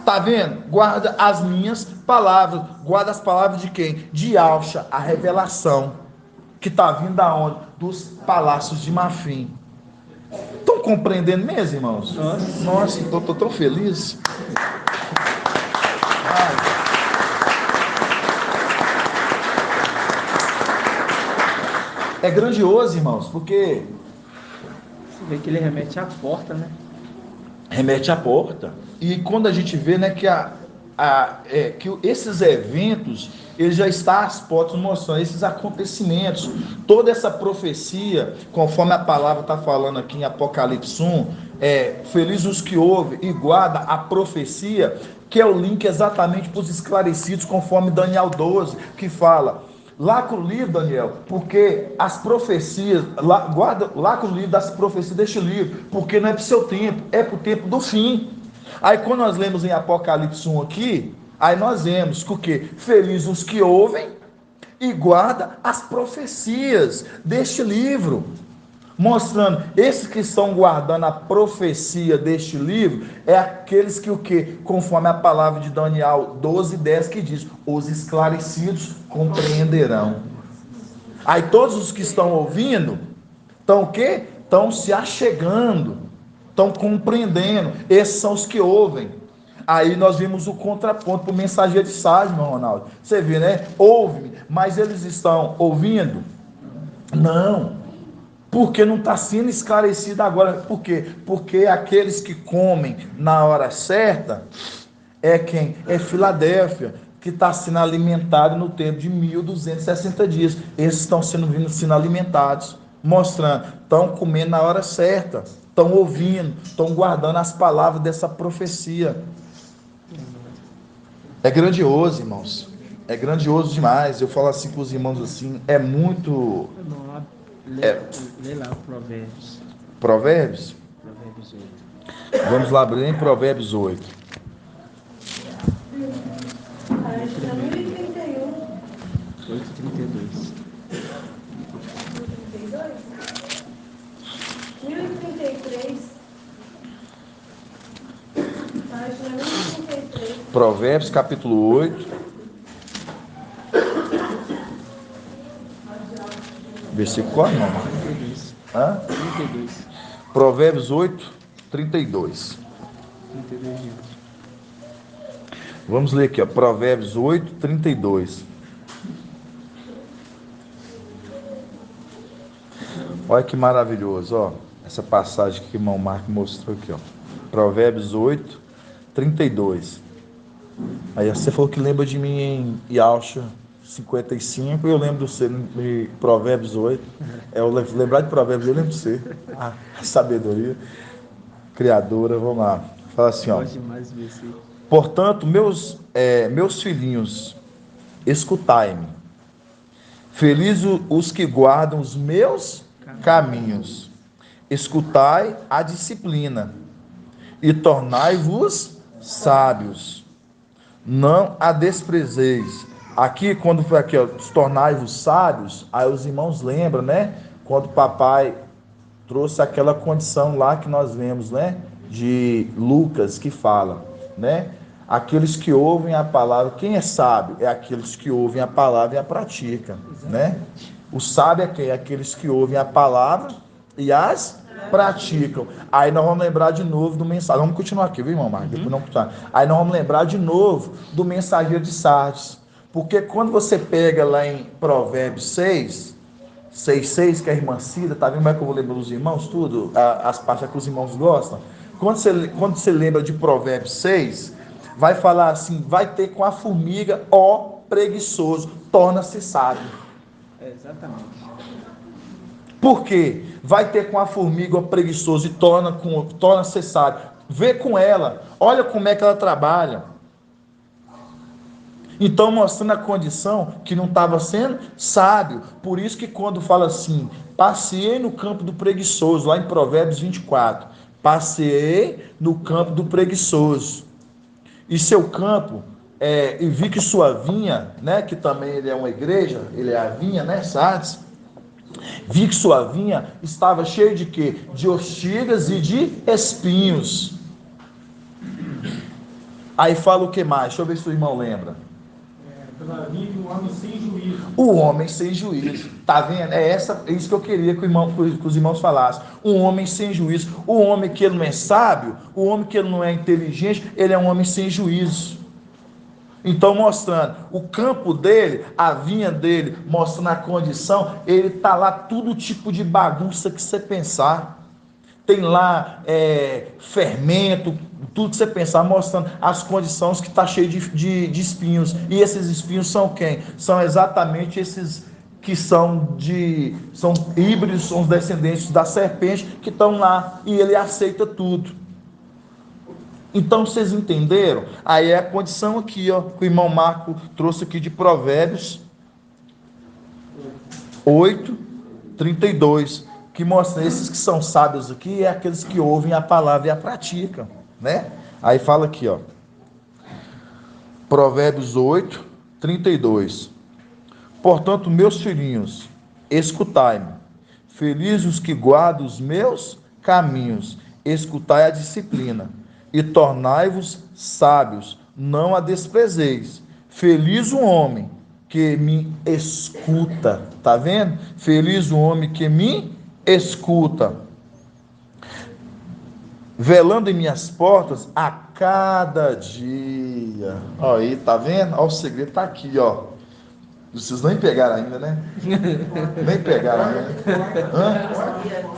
Tá vendo? Guarda as minhas palavras. Guarda as palavras de quem? De Alcha, a revelação, que está vindo aonde? Dos palácios de Marfim. Estão compreendendo mesmo, irmãos? Nossa, estou tão feliz. É grandioso, irmãos, porque você vê que ele remete à porta, né? Remete à porta. E quando a gente vê, né, que que esses eventos, ele já está às portas, mostrando esses acontecimentos, toda essa profecia, conforme a palavra está falando aqui em Apocalipse 1, feliz os que ouvem e guardam a profecia, que é o link exatamente para os esclarecidos, conforme Daniel 12, que fala, lacra o livro, Daniel, porque as profecias, lacra o livro das profecias deste livro, porque não é para o seu tempo, é para o tempo do fim. Aí quando nós lemos em Apocalipse 1 aqui, aí nós vemos que o quê? Felizes os que ouvem e guardam as profecias deste livro. Mostrando, esses que estão guardando a profecia deste livro, é aqueles que o quê? Conforme a palavra de Daniel 12:10 que diz, os esclarecidos compreenderão. Aí todos os que estão ouvindo, estão o quê? Estão se achegando, estão compreendendo. Esses são os que ouvem. Aí nós vimos o contraponto para o mensageiro de Sardes, meu Ronaldo. Você vê, né? Ouve-me, mas eles estão ouvindo? Não. Porque não está sendo esclarecido agora. Por quê? Porque aqueles que comem na hora certa é quem? É Filadélfia, que está sendo alimentado no tempo de 1260 dias. Esses estão sendo alimentados, mostrando, estão comendo na hora certa, estão ouvindo, estão guardando as palavras dessa profecia. É grandioso, irmãos. É grandioso demais. Eu falo assim com os irmãos assim, é muito... Lê lá Provérbios. Provérbios? Provérbios 8. Vamos lá abrir em Provérbios 8. Página 1031. 8:32. 1032? 1033. Página 1033. Provérbios capítulo 8. Versículo qual, não? 32. Hã? 32. Provérbios 8, 32. 32 diante. Vamos ler aqui, ó, Provérbios 8, 32. Olha que maravilhoso, ó. Essa passagem que o irmão Marco mostrou aqui, ó. Provérbios 8, 32. Aí você falou que lembra de mim em Yalcha 55, eu lembro de você em Provérbios 8. Eu lembrar de Provérbios, eu lembro de você. A sabedoria criadora, vamos lá. Fala assim, ó. Gosto demais de ver. Portanto, meus filhinhos, escutai-me. Felizes os que guardam os meus caminhos. Escutai a disciplina e tornai-vos sábios. Não a desprezeis. Aqui, quando foi aqui, ó, tornai-vos sábios, aí os irmãos lembram, né? Quando o papai trouxe aquela condição lá que nós vemos, né? De Lucas, que fala, né? Aqueles que ouvem a palavra, quem é sábio? É aqueles que ouvem a palavra e a praticam, né? O sábio é quem? É aqueles que ouvem a palavra e as praticam. Aí nós vamos lembrar de novo do mensageiro. Vamos continuar aqui, viu, irmão Marcos? Depois não continuar. Aí nós vamos lembrar de novo do mensageiro de Sardes. Porque quando você pega lá em Provérbios 6, 6, que é a irmã Cida, tá vendo como é que eu vou lembrar dos irmãos, tudo? As partes que os irmãos gostam. Quando você lembra de Provérbios 6, vai falar assim, vai ter com a formiga, ó preguiçoso, torna-se sábio. Exatamente. Por quê? Vai ter com a formiga, ó preguiçoso, e torna-se sábio. Vê com ela, olha como é que ela trabalha. Então, mostrando a condição que não estava sendo sábio. Por isso que quando fala assim, passeei no campo do preguiçoso, lá em Provérbios 24, passeei no campo do preguiçoso. E seu campo, e vi que sua vinha, né, que também ele é uma igreja, ele é a vinha, né, Sardes? Vi que sua vinha estava cheia de quê? De ortigas e de espinhos. Aí fala o que mais? Deixa eu ver se o irmão lembra. Pela vinha de um homem sem juízo. O homem sem juízo, tá vendo? É isso que eu queria que os irmãos falassem. Um homem sem juízo, o homem que ele não é sábio, o homem que ele não é inteligente, ele é um homem sem juízo. Então, mostrando o campo dele, a vinha dele, mostrando a condição, ele tá lá todo tipo de bagunça que você pensar. Tem lá fermento, tudo que você pensar, mostrando as condições que está cheio de espinhos. E esses espinhos são quem? São exatamente esses que são híbridos, são os descendentes da serpente que estão lá. E ele aceita tudo. Então, vocês entenderam? Aí é a condição aqui, ó, que o irmão Marco trouxe aqui de Provérbios 8, 32. Que mostra esses que são sábios aqui, é aqueles que ouvem a palavra e a praticam, né? Aí fala aqui, ó, Provérbios 8, 32. Portanto, meus filhinhos, escutai-me, felizes os que guardam os meus caminhos, escutai a disciplina, e tornai-vos sábios, não a desprezeis. Feliz o homem que me escuta, tá vendo? Feliz o homem que me escuta. Velando em minhas portas, a cada dia. Ó, aí, tá vendo? Ó, o segredo tá aqui, ó. Vocês nem pegaram ainda, né? Nem pegaram ainda. Hã?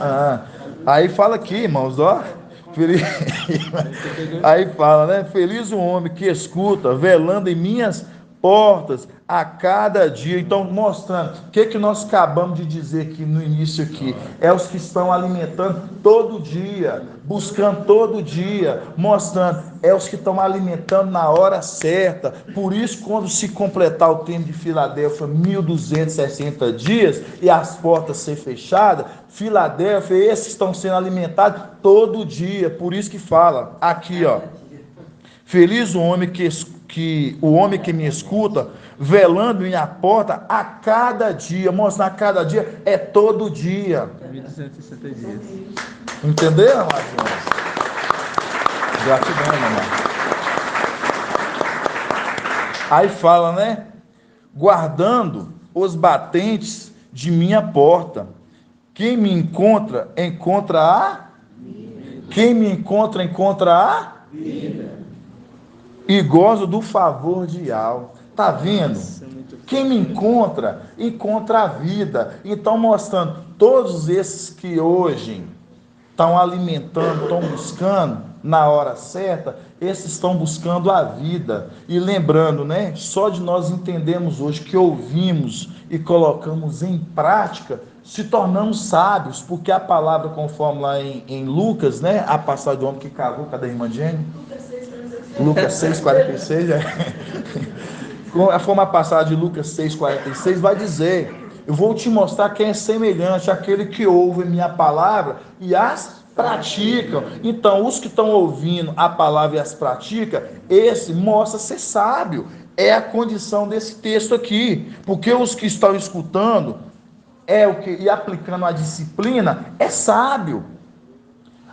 Ah, aí fala aqui, irmãos, ó. Aí fala, né? Feliz o homem que escuta, velando em minhas portas a cada dia. Então, mostrando o que nós acabamos de dizer aqui no início aqui. É os que estão alimentando todo dia, buscando todo dia, mostrando. É os que estão alimentando na hora certa. Por isso, quando se completar o tempo de Filadélfia, 1260 dias, e as portas ser fechadas, Filadélfia, esses estão sendo alimentados todo dia. Por isso que fala aqui, ó. Feliz o homem o homem que me escuta, velando minha porta a cada dia. Mostrar a cada dia é todo dia. 1260 dias. Entenderam, amados? Gratidão, mamãe. Aí fala, né? Guardando os batentes de minha porta. Quem me encontra, encontra a vida. Quem me encontra, encontra a vida. E gozo do favor de Al. Tá vendo? Quem me encontra, encontra a vida. Então, mostrando, todos esses que hoje estão alimentando, estão buscando na hora certa, esses estão buscando a vida. E lembrando, né? Só de nós entendermos hoje que ouvimos e colocamos em prática, se tornamos sábios, porque a palavra, conforme lá em Lucas, né? A passagem do homem que cavou, cadê a irmã Jenny? Lucas 6,46, a forma passada de Lucas 6,46 vai dizer: eu vou te mostrar quem é semelhante àquele que ouve minha palavra e as praticam. Então, os que estão ouvindo a palavra e as praticam, esse mostra ser sábio. É a condição desse texto aqui, porque os que estão escutando e aplicando a disciplina é sábio.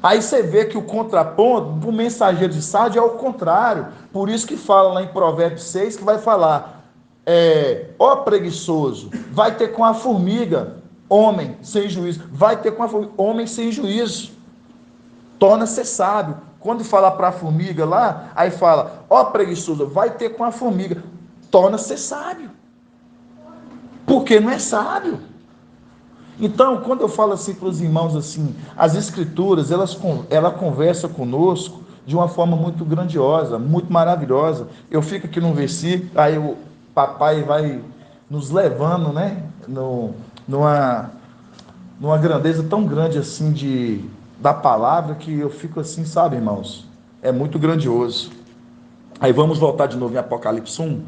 Aí você vê que o contraponto do mensageiro de Sardes é o contrário. Por isso que fala lá em Provérbios 6, que vai falar, ó preguiçoso, vai ter com a formiga, homem sem juízo. Vai ter com a formiga, homem sem juízo. Torna-se sábio. Quando fala para a formiga lá, aí fala, ó preguiçoso, vai ter com a formiga. Torna-se sábio. Porque não é sábio. Então, quando eu falo assim para os irmãos, assim, as escrituras, ela conversa conosco de uma forma muito grandiosa, muito maravilhosa. Eu fico aqui num versículo, aí o papai vai nos levando, né, numa grandeza tão grande assim da palavra, que eu fico assim, sabe, irmãos, é muito grandioso. Aí vamos voltar de novo em Apocalipse 1.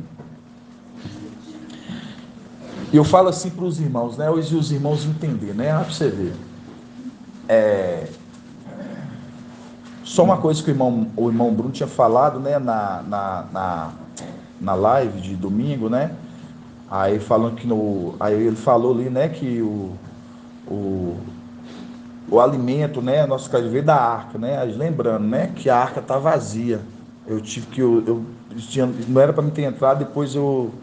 E eu falo assim para os irmãos, né? Hoje os irmãos entender, né? Para você ver. Só uma coisa que o irmão Bruno tinha falado, né? Na live de domingo, né? Aí falando que aí ele falou ali, né? Que o alimento, né? Nosso caso veio da arca, né? Lembrando, né? Que a arca está vazia. Eu tive que não era para me ter entrado, depois eu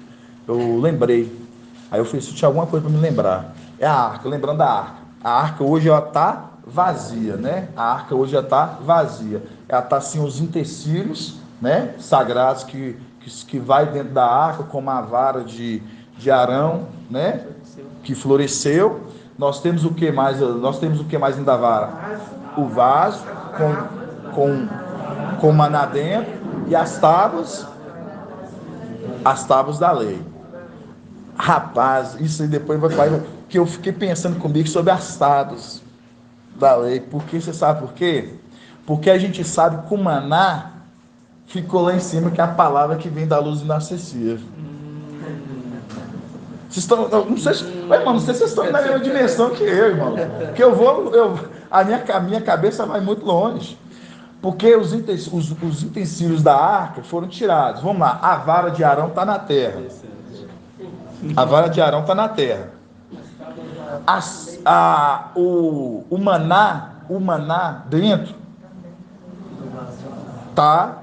lembrei. Aí eu falei, se tinha alguma coisa para me lembrar. É a arca, lembrando da arca. A arca hoje ela está vazia, né? A arca hoje já está vazia. Ela está assim, os utensílios, né? Sagrados que vai dentro da arca, como a vara de Arão, né? Que floresceu. Nós temos o que mais? Nós temos o que mais dentro da vara? O vaso com maná dentro e as tábuas da lei. Rapaz, isso aí depois vai falar que eu fiquei pensando comigo sobre as tábuas da lei. Porque você sabe por quê? Porque a gente sabe que o maná ficou lá em cima, que é a palavra que vem da luz inacessível. Vocês estão, não sei se vocês estão na mesma dimensão que eu, irmão. Porque a minha cabeça vai muito longe. Porque os utensílios da arca foram tirados. Vamos lá, a vara de Arão está na terra. A vara de Arão está na terra. O maná dentro tá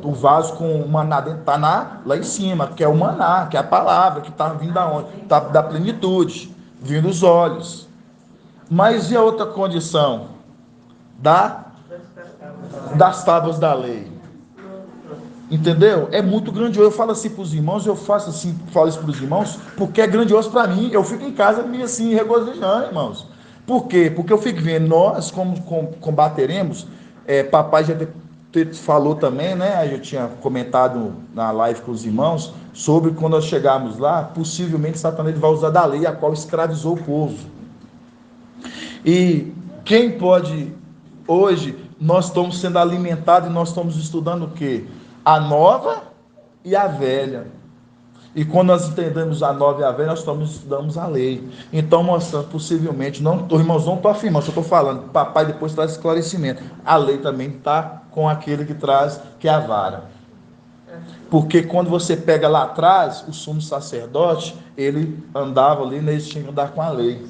no vaso com o maná dentro, tá lá em cima, que é o maná, que é a palavra que está vindo da onde? Tá da plenitude, vindo dos olhos. Mas e a outra condição? das tábuas da lei. Entendeu? É muito grandioso. Eu falo assim para os irmãos, eu faço assim, falo isso para os irmãos, porque é grandioso para mim. Eu fico em casa meio assim, regozijando, irmãos. Por quê? Porque eu fico vendo, nós como combateremos, papai já falou também, né? Eu tinha comentado na live com os irmãos, sobre quando nós chegarmos lá, possivelmente Satanás vai usar da lei, a qual escravizou o povo. E quem pode, hoje, nós estamos sendo alimentados e nós estamos estudando o quê? A nova e a velha. E quando nós entendemos a nova e a velha, nós estudamos a lei. Então, mostrando, possivelmente, irmãos, não estou afirmando, só estou falando, papai depois traz esclarecimento. A lei também está com aquele que traz, que é a vara. Porque quando você pega lá atrás, o sumo sacerdote, ele andava ali, né, eles tinham que andar com a lei.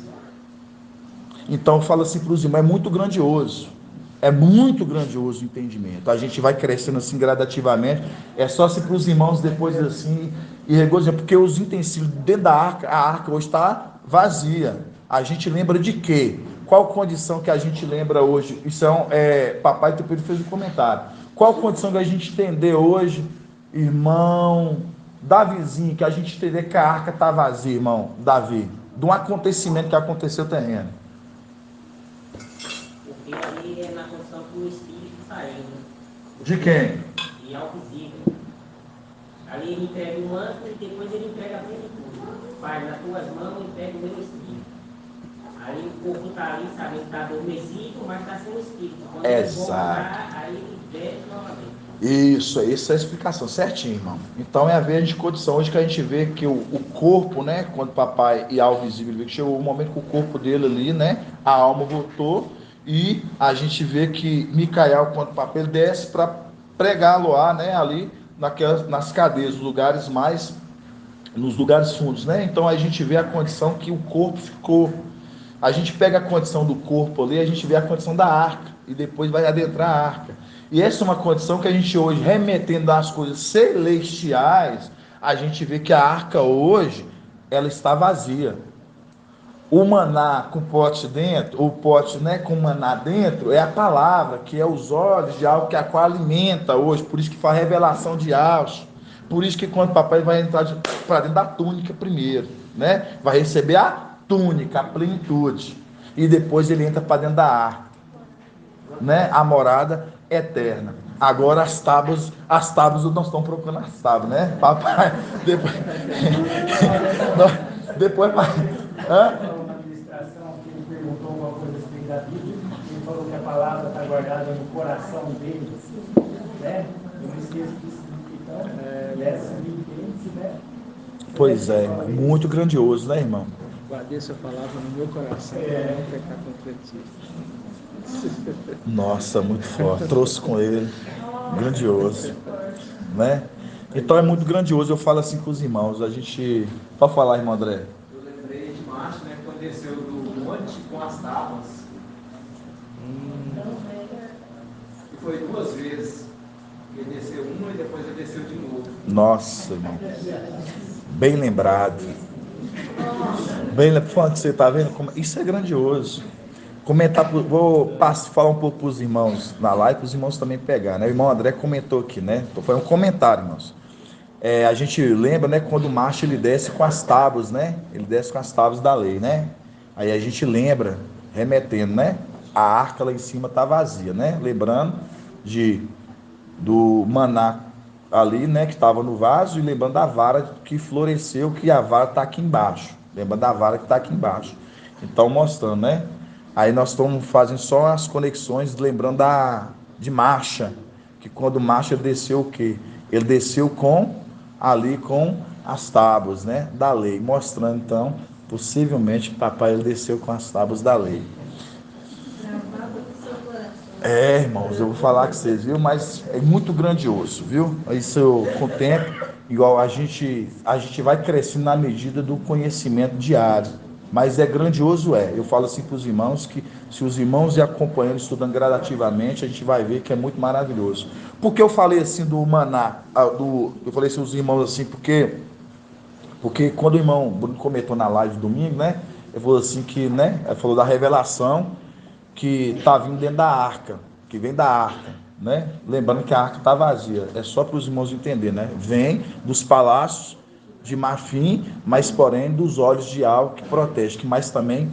Então, eu falo assim para os irmãos, é muito grandioso o entendimento. A gente vai crescendo assim gradativamente. É só se para os irmãos depois assim, e regozijar, porque os utensílios dentro da arca, a arca hoje está vazia. A gente lembra de quê? Qual condição que a gente lembra hoje? Isso papai Tupiri fez um comentário. Qual condição que a gente entender hoje, irmão Davizinho, que a gente entender que a arca está vazia, irmão Davi, de um acontecimento que aconteceu terreno? Porque ali é na condição que o Espírito saiu, né? De quem? E ao visível. Ali ele entrega o manto e depois ele entrega a plenitude. Pai, nas tuas mãos entrega o meu Espírito. Aí o corpo está ali, sabendo que está adormecido, mas está sem o Espírito. Quando ele voltar, aí ele desce novamente. Isso é a explicação, certinho, irmão. Então é a vez de condição hoje que a gente vê que o corpo, né, quando papai e ao visível, chegou o momento que o corpo dele ali, né, a alma voltou, e a gente vê que Micael, quando o papai desce para pregar Loá, né, ali nas cadeias, nos lugares fundos, né? Então a gente vê a condição que o corpo ficou. A gente pega a condição do corpo ali, a gente vê a condição da arca e depois vai adentrar a arca. E essa é uma condição que a gente hoje, remetendo às coisas celestiais, a gente vê que a arca hoje, ela está vazia. O maná com pote dentro, o pote, né, com maná dentro, é a palavra, que é os olhos de algo que a qual alimenta hoje, por isso que faz revelação de altos, por isso que quando o papai vai entrar para dentro da túnica primeiro, né, vai receber a túnica, a plenitude, e depois ele entra para dentro da arca, né, a morada eterna. Agora as tábuas não estão procurando as tábuas, né, papai, depois hã? Da Bíblia, ele falou que a palavra está guardada no coração deles, né? Eu não esqueço disso, então, essa né? Pois é, muito grandioso, né, irmão? Guardei essa palavra no meu coração para não pecar contra ti. Nossa, muito forte. Trouxe com ele, grandioso, né? Então é muito grandioso. Eu falo assim com os irmãos. A gente, pode falar, irmão André? Eu lembrei de Márcio, né? Quando desceu do monte com as tábuas. E foi 2 vezes. Ele desceu uma e depois ele desceu de novo. Nossa, irmão. Bem lembrado. Bem lembrado que você está vendo? Isso é grandioso. Vou falar um pouco para os irmãos na live, para os irmãos também pegar, né? O irmão André comentou aqui, né? Foi um comentário, irmãos. A gente lembra, né? Quando o macho ele desce com as tábuas, né? Ele desce com as tábuas da lei, né? Aí a gente lembra, remetendo, né? A arca lá em cima está vazia, né? Lembrando do maná ali, né? Que estava no vaso, e lembrando da vara que floresceu, que a vara está aqui embaixo. Lembrando da vara que está aqui embaixo. Então, mostrando, né? Aí nós estamos fazendo só as conexões, lembrando de Marcha, que quando Marcha desceu o quê? Ele desceu com as tábuas, né? Da lei, mostrando então, possivelmente, que papai ele desceu com as tábuas da lei. Irmãos, eu vou falar com vocês, viu? Mas é muito grandioso, viu? Isso com o tempo, igual a gente vai crescendo na medida do conhecimento diário. Mas é grandioso, Eu falo assim para os irmãos que se os irmãos ir acompanhando, estudando gradativamente, a gente vai ver que é muito maravilhoso. Porque eu falei assim do maná, eu falei assim os irmãos assim, porque quando o irmão Bruno comentou na live domingo, né? Ele falou assim que, né? Ele falou da revelação que está vindo dentro da arca, que vem da arca. né? Lembrando que a arca está vazia, é só para os irmãos entenderem, né? Vem dos palácios de marfim, mas porém dos olhos de algo que protege, que mais também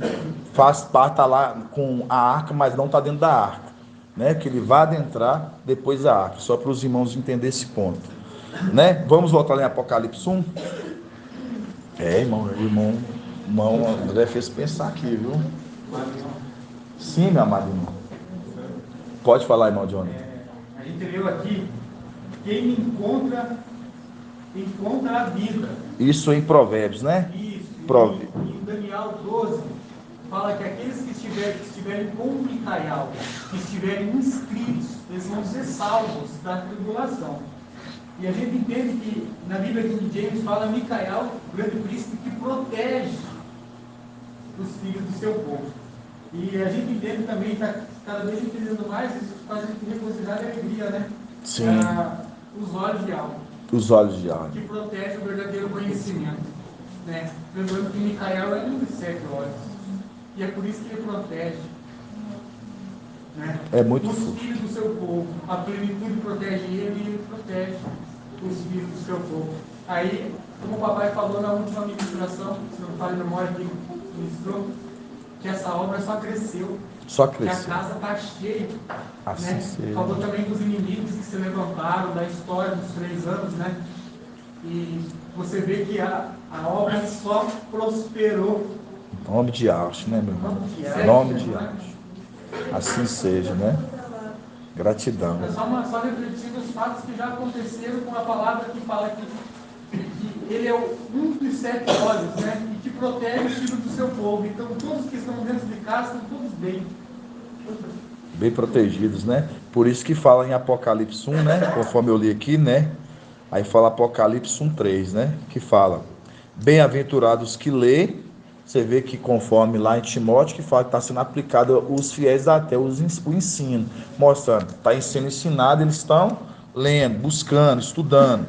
faz parte, tá lá com a arca, mas não está dentro da arca, né? Que ele vai adentrar depois da arca, só para os irmãos entenderem esse ponto, né? Vamos voltar lá em Apocalipse 1. Irmão André fez pensar aqui, viu? Sim, meu amado irmão. Pode falar, irmão Johnny. A gente leu aqui, quem encontra a vida. Isso em Provérbios, né? Isso. Provérbios. Em Daniel 12, fala que aqueles que estiverem com Micael, que estiverem inscritos, eles vão ser salvos da tribulação. E a gente entende que na Bíblia King James fala Micael, o grande príncipe, que protege os filhos do seu povo. E a gente entende também, está cada vez entendendo mais, isso faz a gente regozijar de alegria, né? Sim. Os olhos de alma. Os olhos de alma. Que protege o verdadeiro conhecimento. Né? Lembrando que Micael é um dos 7 olhos. E é por isso que ele protege. Né? É muito os filhos do seu povo. A plenitude protege ele e ele protege os filhos do seu povo. Aí, como o papai falou na última ministração, se não me falha a memória que ministrou, que essa obra só cresceu. Só Que cresceu. a casa está cheia. Assim Né? seja. Falou também dos inimigos que se levantaram, da história dos 3 anos, né? E você vê que a obra só prosperou. Nome de Arche, né, meu irmão? Certo, Nome de né? Arche. Assim seja, né? Gratidão. É só refletindo os fatos que já aconteceram com a palavra que fala que ele é um dos 7 olhos, né? E que protege os filhos do seu povo. Então, todos que estão dentro de casa estão todos bem. Bem protegidos, né? Por isso que fala em Apocalipse 1, né? Conforme eu li aqui, né? Aí fala Apocalipse 1:3, né? Que fala: bem-aventurados que lê. Você vê que conforme lá em Timóteo, que fala que está sendo aplicado os fiéis da terra, o ensino, mostrando, está sendo ensinado, eles estão lendo, buscando, estudando.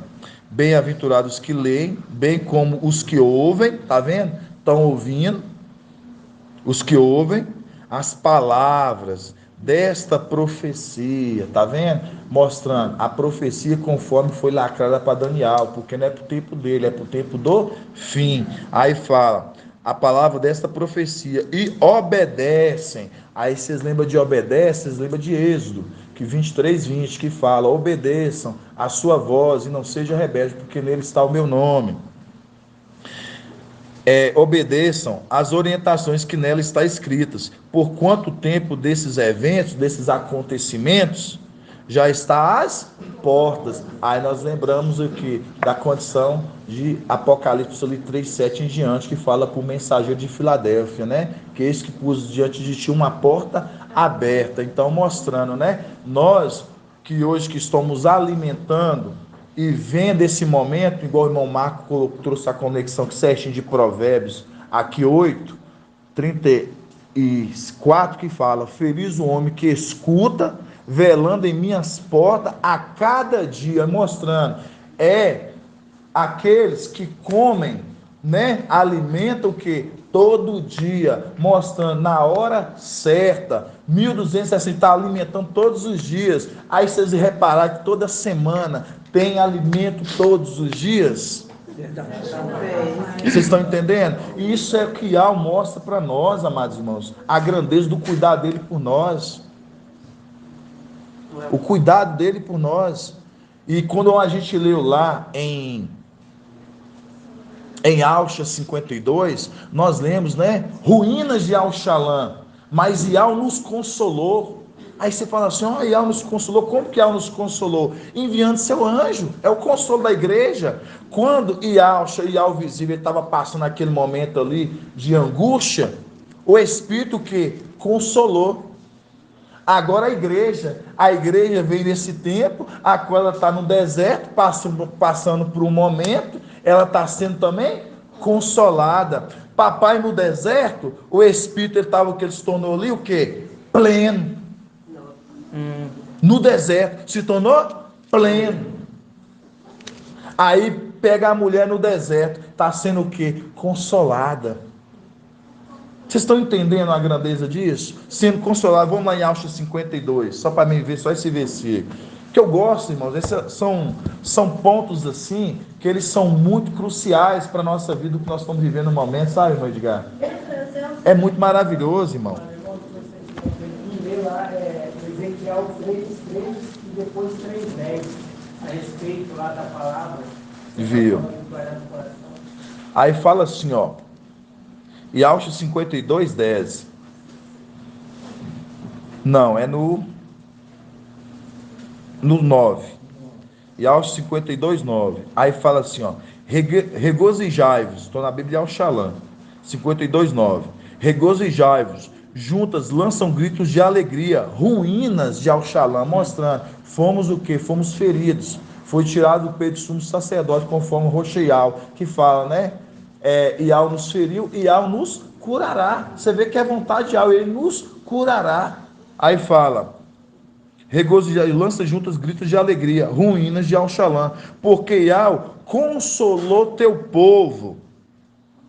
Bem-aventurados que leem, bem como os que ouvem, tá vendo? Estão ouvindo, os que ouvem as palavras desta profecia, tá vendo? Mostrando a profecia conforme foi lacrada para Daniel, porque não é para o tempo dele, é para o tempo do fim. Aí fala a palavra desta profecia e obedecem. Aí vocês lembram de obedecem, vocês lembram de Êxodo, que 23:20, que fala: obedeçam a sua voz e não seja rebelde, porque nele está o meu nome. Obedeçam as orientações que nela está escritas. Por quanto tempo desses eventos, desses acontecimentos, já está às portas. Aí nós lembramos aqui da condição de Apocalipse 3:7 em diante, que fala para o mensageiro de Filadélfia, né? Que eis que pus diante de ti uma porta aberta. Então, mostrando, né? Nós que hoje que estamos alimentando e vendo esse momento, igual o irmão Marco trouxe a conexão certinho de Provérbios, aqui 8:34, que fala: feliz o homem que escuta, velando em minhas portas a cada dia, mostrando, aqueles que comem, né, alimentam o que? Todo dia, mostrando na hora certa, 1260, está alimentando todos os dias. Aí vocês repararam que toda semana tem alimento todos os dias. Vocês estão entendendo? E isso é o que Al mostra para nós, amados irmãos, a grandeza do cuidado dele por nós. O cuidado dele por nós. E quando a gente leu lá em Alcha 52, nós lemos, né? Ruínas de Al-Shalom, mas Ial nos consolou. Aí você fala assim: Ial nos consolou. Como que Ial nos consolou? Enviando seu anjo. É o consolo da igreja. Quando Ial visível estava passando aquele momento ali de angústia, o Espírito que consolou. Agora a igreja veio nesse tempo, a qual ela está no deserto, passando por um momento, ela está sendo também consolada. Papai no deserto, o Espírito estava, o que ele se tornou ali, o quê? Pleno. No deserto, se tornou pleno. Aí pega a mulher no deserto, está sendo o quê? Consolada. Vocês estão entendendo a grandeza disso? Sendo consolado, vamos lá em Alcha 52, só para mim ver só esse versículo. Que eu gosto, irmãos, esses são pontos assim, que eles são muito cruciais para a nossa vida, o que nós estamos vivendo no momento, sabe, irmão Edgar? É muito maravilhoso, irmão. Ler lá, Ezequiel 3:3 e depois 3:10, a respeito lá da palavra. Viu? Aí fala assim, ó, e Alcha 52:10. Não, é no 9. E Alcha 52:9. Aí fala assim, ó, regozijai-vos, estou na Bíblia Alxalã, 52:9. Regozijai-vos, juntas lançam gritos de alegria, ruínas de Alxalã, mostrando, fomos o quê? Fomos feridos. Foi tirado do peito do sumo sacerdote, conforme o Rocheial, que fala, né? Ial nos feriu, Ial nos curará. Você vê que é vontade de Ial, ele nos curará. Aí fala, regozijai, lança juntas gritos de alegria, ruínas de Alxalã, porque Ial consolou teu povo.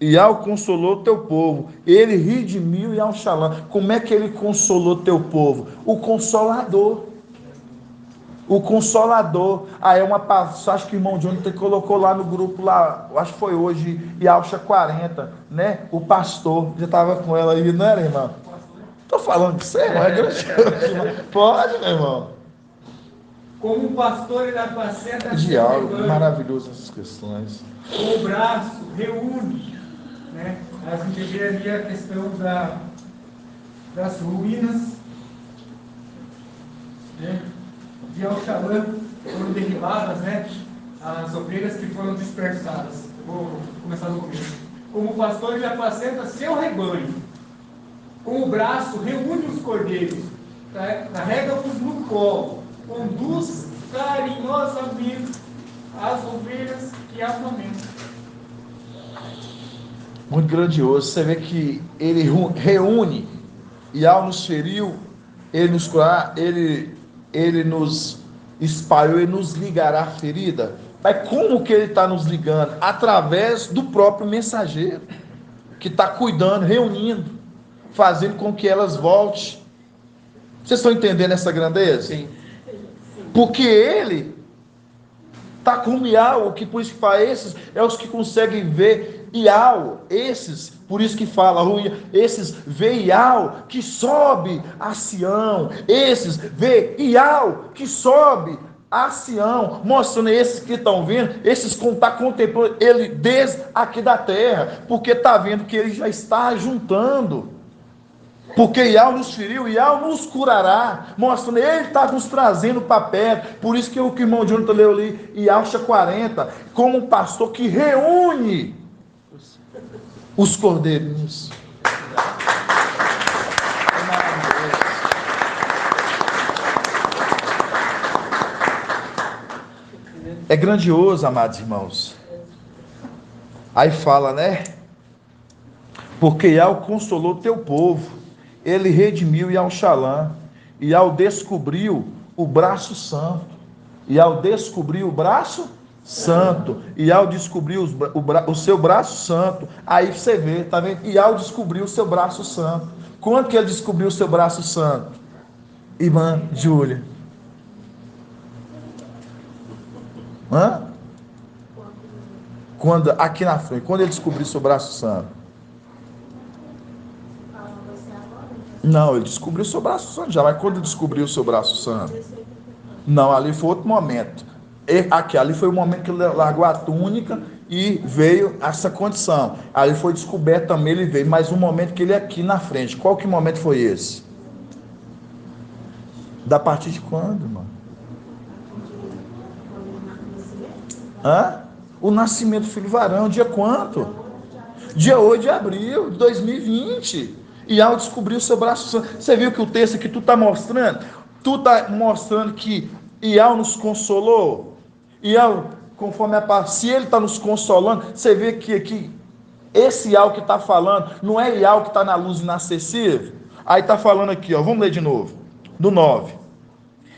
Ial consolou teu povo, ele redimiu e Alxalã. Como é que ele consolou teu povo? O Consolador. O Consolador. Aí é uma passagem que o irmão Johnny colocou lá no grupo, lá, acho que foi hoje, e Alcha 40, né? O pastor, já estava com ela aí, não era, irmão? Estou falando de você, irmão, é grande. Pode, meu irmão. Como o pastor ele apacenta Diálogo, maravilhoso essas questões. Com o braço, reúne, né? A gente vê ali a questão das ruínas, né? De Alxalã foram derribadas, né? As ovelhas que foram dispersadas. Vou começar no começo. Como o pastor ele apacenta seu rebanho, com o braço reúne os cordeiros, carrega-os no colo, conduz carinhosamente as ovelhas que amamentam. Muito grandioso. Você vê que ele reúne, e ao nos feriu, ele nos curar, ele nos espalhou e nos ligará a ferida. Mas como que ele está nos ligando? Através do próprio mensageiro, que está cuidando, reunindo, fazendo com que elas voltem. Vocês estão entendendo essa grandeza? Sim. Porque ele está com Ial, que por isso que fala, esses é os que conseguem ver Ial, esses, por isso que fala, esses vê Ial que sobe a Sião, esses vê Ial que sobe a Sião, mostrando esses que estão vendo, esses que estão contemplando ele desde aqui da terra, porque está vendo que ele já está juntando. Porque Ial nos feriu, Ial nos curará, mostrando, ele está nos trazendo para perto. Por isso que o irmão Jonathan leu ali, Ialcha 40, como um pastor que reúne os cordeirinhos. É grandioso, amados irmãos. Aí fala, né? Porque Ial consolou teu povo, ele redimiu Ialxalã, Ial descobriu o braço santo, Ial descobriu o braço santo, Ial descobriu o seu braço santo. Aí você vê, tá vendo? Ial descobriu o seu braço santo. Quando que ele descobriu o seu braço santo? Irmã Júlia. Quando, aqui na frente, quando ele descobriu o seu braço santo? Não, ele descobriu o seu braço santo já, mas quando descobriu o seu braço santo? Não, ali foi outro momento. Ali foi o momento que ele largou a túnica e veio essa condição. Ali foi descoberto também, ele veio, mas um momento que ele é aqui na frente. Qual que momento foi esse? Da partir de quando, mano? O nascimento do filho varão, dia quanto? Dia 8 de abril de 2020. E ao descobrir o seu braço santo, você viu que o texto que tu está mostrando? Tu está mostrando que Ial nos consolou. Ial, conforme a parte, se ele está nos consolando, você vê que aqui, esse Ial que está falando, não é Ial que está na luz inacessível. Aí está falando aqui, ó, vamos ler de novo, do 9.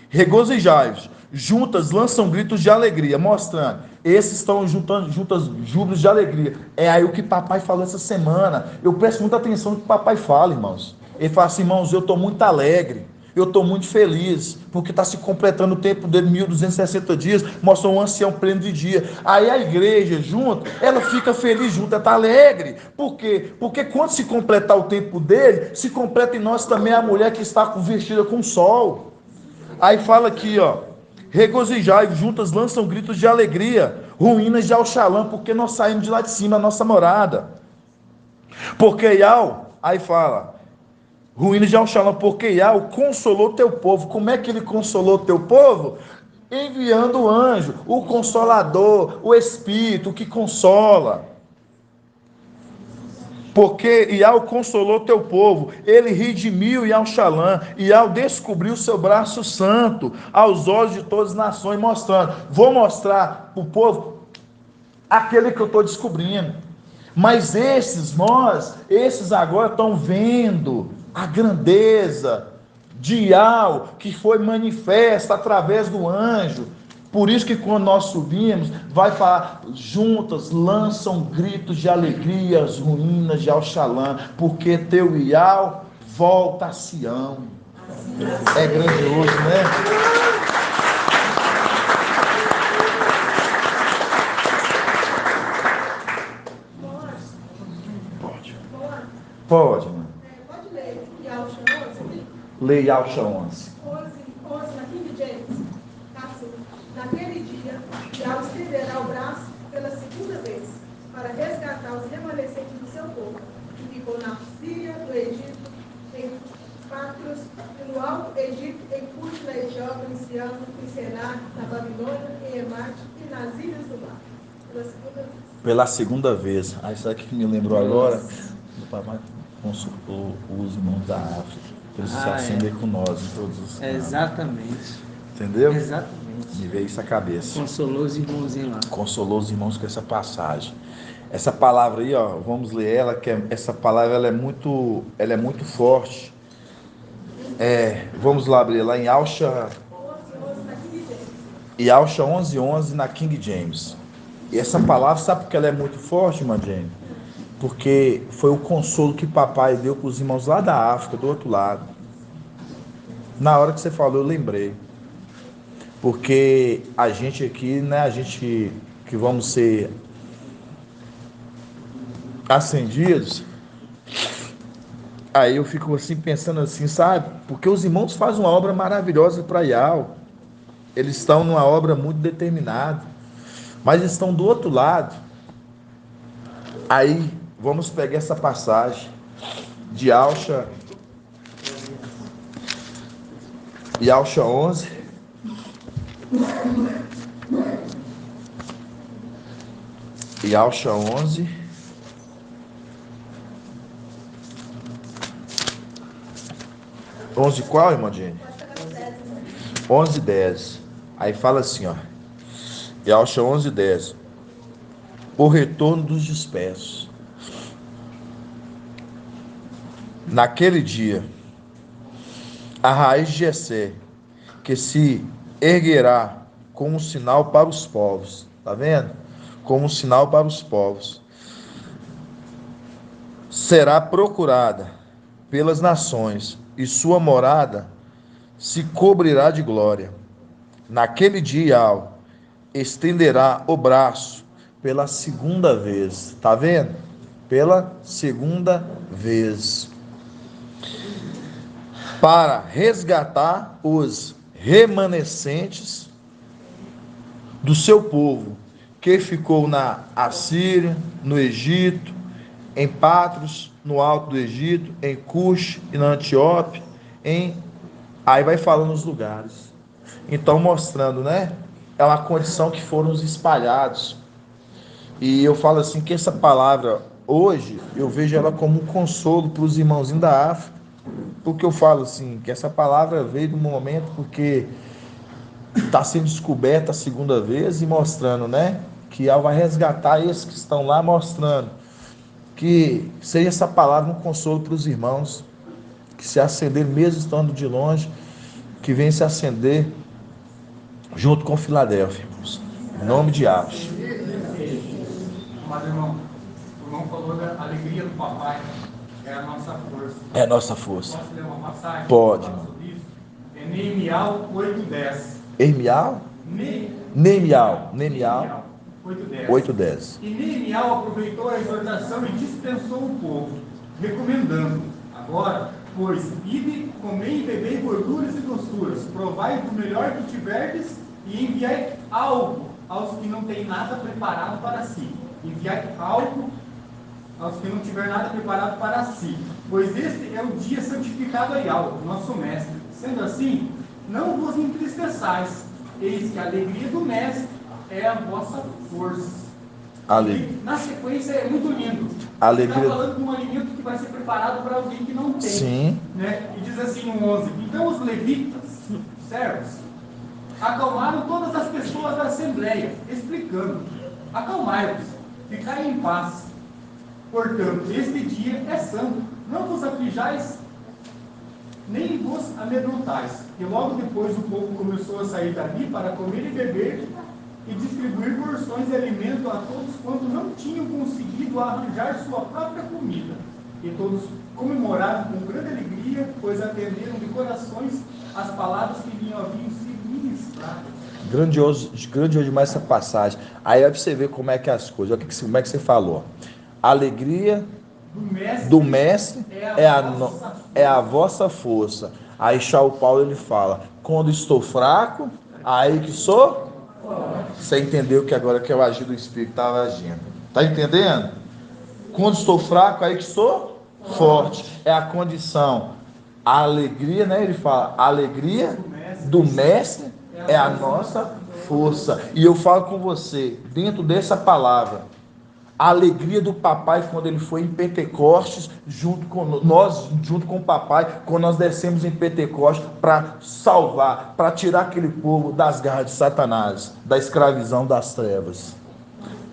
Regozijai-vos, juntas lançam gritos de alegria, mostrando Esses estão juntas júbilos de alegria. É aí o que papai falou essa semana. Eu presto muita atenção no que papai fala, irmãos. Ele fala assim, irmãos, eu estou muito alegre. Eu estou muito feliz, porque está se completando o tempo dele, 1260 dias, mostra um ancião pleno de dia. Aí a igreja junto, ela fica feliz junto, ela está alegre. Por quê? Porque quando se completar o tempo dele, se completa em nós também a mulher que está vestida com sol. Aí fala aqui, ó, regozijai, juntas lançam gritos de alegria, ruínas de Alxalã, porque nós saímos de lá de cima, a nossa morada. Porque aí fala, ruínas de Alxalã, porque Yahweh consolou teu povo. Como é que ele consolou teu povo? Enviando o anjo, o consolador, o Espírito que consola. Porque Yahweh consolou teu povo, ele redimiu Yahweh, Yahweh descobriu o seu braço santo aos olhos de todas as nações, mostrando, vou mostrar para o povo aquele que eu estou descobrindo. Mas esses agora estão vendo a grandeza de Yahweh que foi manifesta através do anjo. Por isso que quando nós subimos, vai falar, juntas lançam gritos de alegria as ruínas de Alxalã, porque teu Yahweh volta a Sião. É grandioso, né? Pode, mano. Pode ler Yalcha 11? Lei Yalcha 11. 11 na King James. Assim, naquele dia, Yahweh estenderá o braço pela segunda vez, para resgatar os remanescentes do seu povo, que ficou na Síria, no Egito, em Patros, no Alto Egito, em Cush, na Etiópia, em Sião, em Senar, na Babilônia, em Emate e nas ilhas do mar. Pela segunda vez. Aí sabe o que me lembrou agora? O papai consultou os irmãos da África. Eles se acendem com nós em todos os casos. Exatamente. Entendeu? Exatamente. Me veio isso à cabeça. Consolou os irmãozinhos lá. Consolou os irmãos com essa passagem. Essa palavra aí, ó, vamos ler ela, essa palavra ela é muito forte. Vamos lá abrir lá em Yalcha 11:11 na King James. E essa palavra, sabe por que ela é muito forte, irmã Jane? Porque foi o consolo que papai deu para os irmãos lá da África, do outro lado. Na hora que você falou, eu lembrei. Porque a gente aqui, né, a gente que vamos ser ascendidos, aí eu fico assim pensando assim, sabe? Porque os irmãos fazem uma obra maravilhosa para Yahweh. Eles estão numa obra muito determinada, mas estão do outro lado. Aí vamos pegar essa passagem de Yalcha 11. Yalcha 11. Qual, irmã Jenny? 11:10. Aí fala assim, ó. Yalcha 11:10. O retorno dos dispersos. Naquele dia, a raiz de Jessé, que se erguerá como um sinal para os povos. Tá vendo? Como um sinal para os povos. Será procurada pelas nações, e sua morada se cobrirá de glória. Naquele dia, estenderá o braço pela segunda vez. Tá vendo? Pela segunda vez. Para resgatar os remanescentes do seu povo, que ficou na Assíria, no Egito, em Patros, no alto do Egito, em Cush e na Etiópia, aí vai falando os lugares. Então mostrando, né? É uma condição que foram os espalhados. E eu falo assim que essa palavra hoje eu vejo ela como um consolo para os irmãozinhos da África. Porque eu falo assim, que essa palavra veio no momento porque está sendo descoberta a segunda vez e mostrando, né? Que ela vai resgatar esses que estão lá, mostrando que seja essa palavra um consolo para os irmãos que se acender mesmo estando de longe, que vem se acender junto com Filadélfia, irmãos. Em nome de Yahshua. Mas, irmão, o irmão falou da alegria do papai. É a nossa força. É a nossa força. Posso ler uma passagem? Pode. Sobre isso? É Neemial 8:10. Ermial? Neemial. 8:10. 8:10. E Neemial aproveitou a exortação e dispensou o povo, recomendando: agora, pois, ide, comei e bebei gorduras e doçuras, provai do melhor que tiverdes e enviai algo aos que não têm nada preparado para si. Enviai algo aos que não tiver nada preparado para si, pois este é o dia santificado a Yahweh, nosso mestre. Sendo assim, não vos entristeçais, eis que a alegria do mestre é a vossa força. Alegria. E, na sequência é muito lindo. Alegria. Está falando de um alimento que vai ser preparado para alguém que não tem. Sim. Né? E diz assim no 11: então os levitas, servos, acalmaram todas as pessoas da assembleia, explicando: acalmai-vos, ficai em paz. Portanto, este dia é santo, não vos aflijais, nem vos amedrontais. E logo depois o povo começou a sair dali para comer e beber e distribuir porções de alimento a todos quanto não tinham conseguido arranjar sua própria comida. E todos comemoraram com grande alegria, pois atenderam de corações as palavras que lhes haviam sido ministradas. Grandioso demais essa passagem. Aí vai você ver como é que é as coisas. Como é que você falou. A alegria do mestre é a vossa força. Aí São Paulo ele fala: quando estou fraco, aí que sou. Você entendeu que agora que é o agir do Espírito estava agindo? Tá entendendo? Quando estou fraco, aí que sou forte. É a condição. A alegria, né? Ele fala: a alegria do mestre é a nossa força. E eu falo com você, dentro dessa palavra, a alegria do papai quando ele foi em Pentecostes, junto com o papai, quando nós descemos em Pentecostes para salvar, para tirar aquele povo das garras de Satanás, da escravidão das trevas.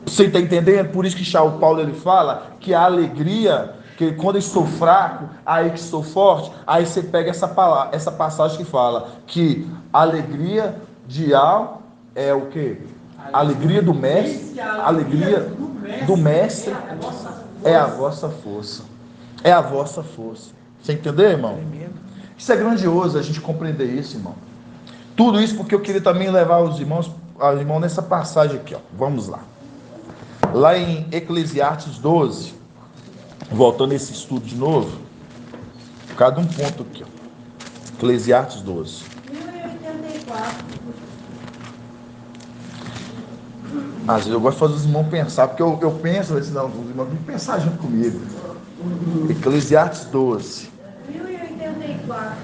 Você está entendendo? Por isso que São Paulo ele fala que a alegria, que quando eu estou fraco, aí que estou forte. Aí você pega essa passagem que fala que a alegria de alma é o quê? A alegria do mestre, a alegria do mestre é a vossa força. É a vossa força. Você entendeu, irmão? Isso é grandioso a gente compreender isso, irmão. Tudo isso porque eu queria também levar os irmãos nessa passagem aqui, ó. Vamos lá. Lá em Eclesiastes 12, voltando esse estudo de novo, cada um ponto aqui, ó. Eclesiastes 12. 1084. Às vezes eu gosto de fazer os irmãos pensar, porque eu penso, não, os irmãos têm que pensar junto comigo. Eclesiastes 12. 1084.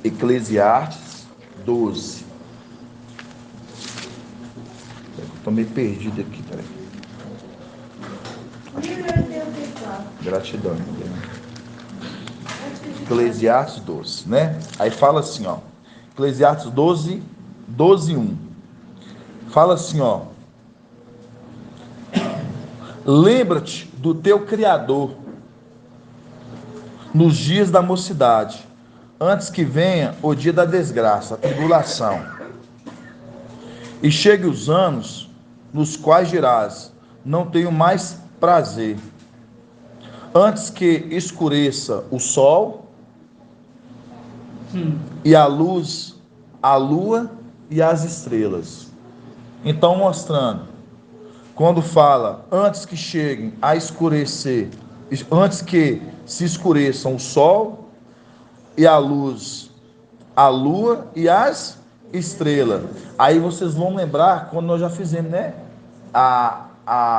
Eclesiastes 12. Estou meio perdido aqui, peraí. 1084. Gratidão, irmão. Eclesiastes 12, né? Aí fala assim, ó. Eclesiastes 12, 1. Fala assim, ó. Lembra-te do teu Criador nos dias da mocidade, antes que venha o dia da desgraça, a tribulação, e chegue os anos nos quais dirás: não tenho mais prazer, antes que escureça o sol e a luz, a lua e as estrelas. Então, mostrando, quando fala antes que cheguem a escurecer, antes que se escureçam o sol e a luz, a lua e as estrelas. Aí vocês vão lembrar quando nós já fizemos, né?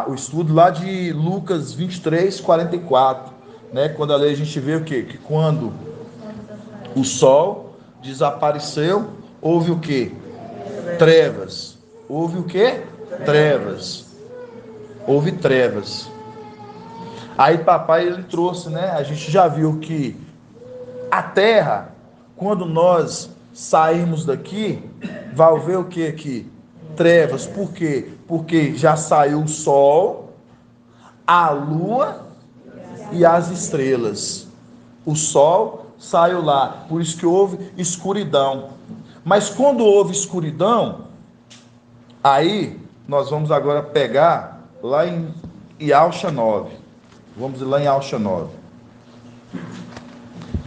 O estudo lá de Lucas 23, 44, né? Quando ali a gente vê o quê? Que quando o sol desapareceu, houve o quê? Trevas. Houve o quê? Trevas. Houve trevas. Aí papai ele trouxe, né? A gente já viu que a terra, quando nós sairmos daqui, vai haver o que aqui? Trevas. Por quê? Porque já saiu o sol, a lua e as estrelas. O sol saiu lá, por isso que houve escuridão. Mas quando houve escuridão, aí nós vamos agora pegar lá em Ialcha 9. Vamos lá em Ialcha 9.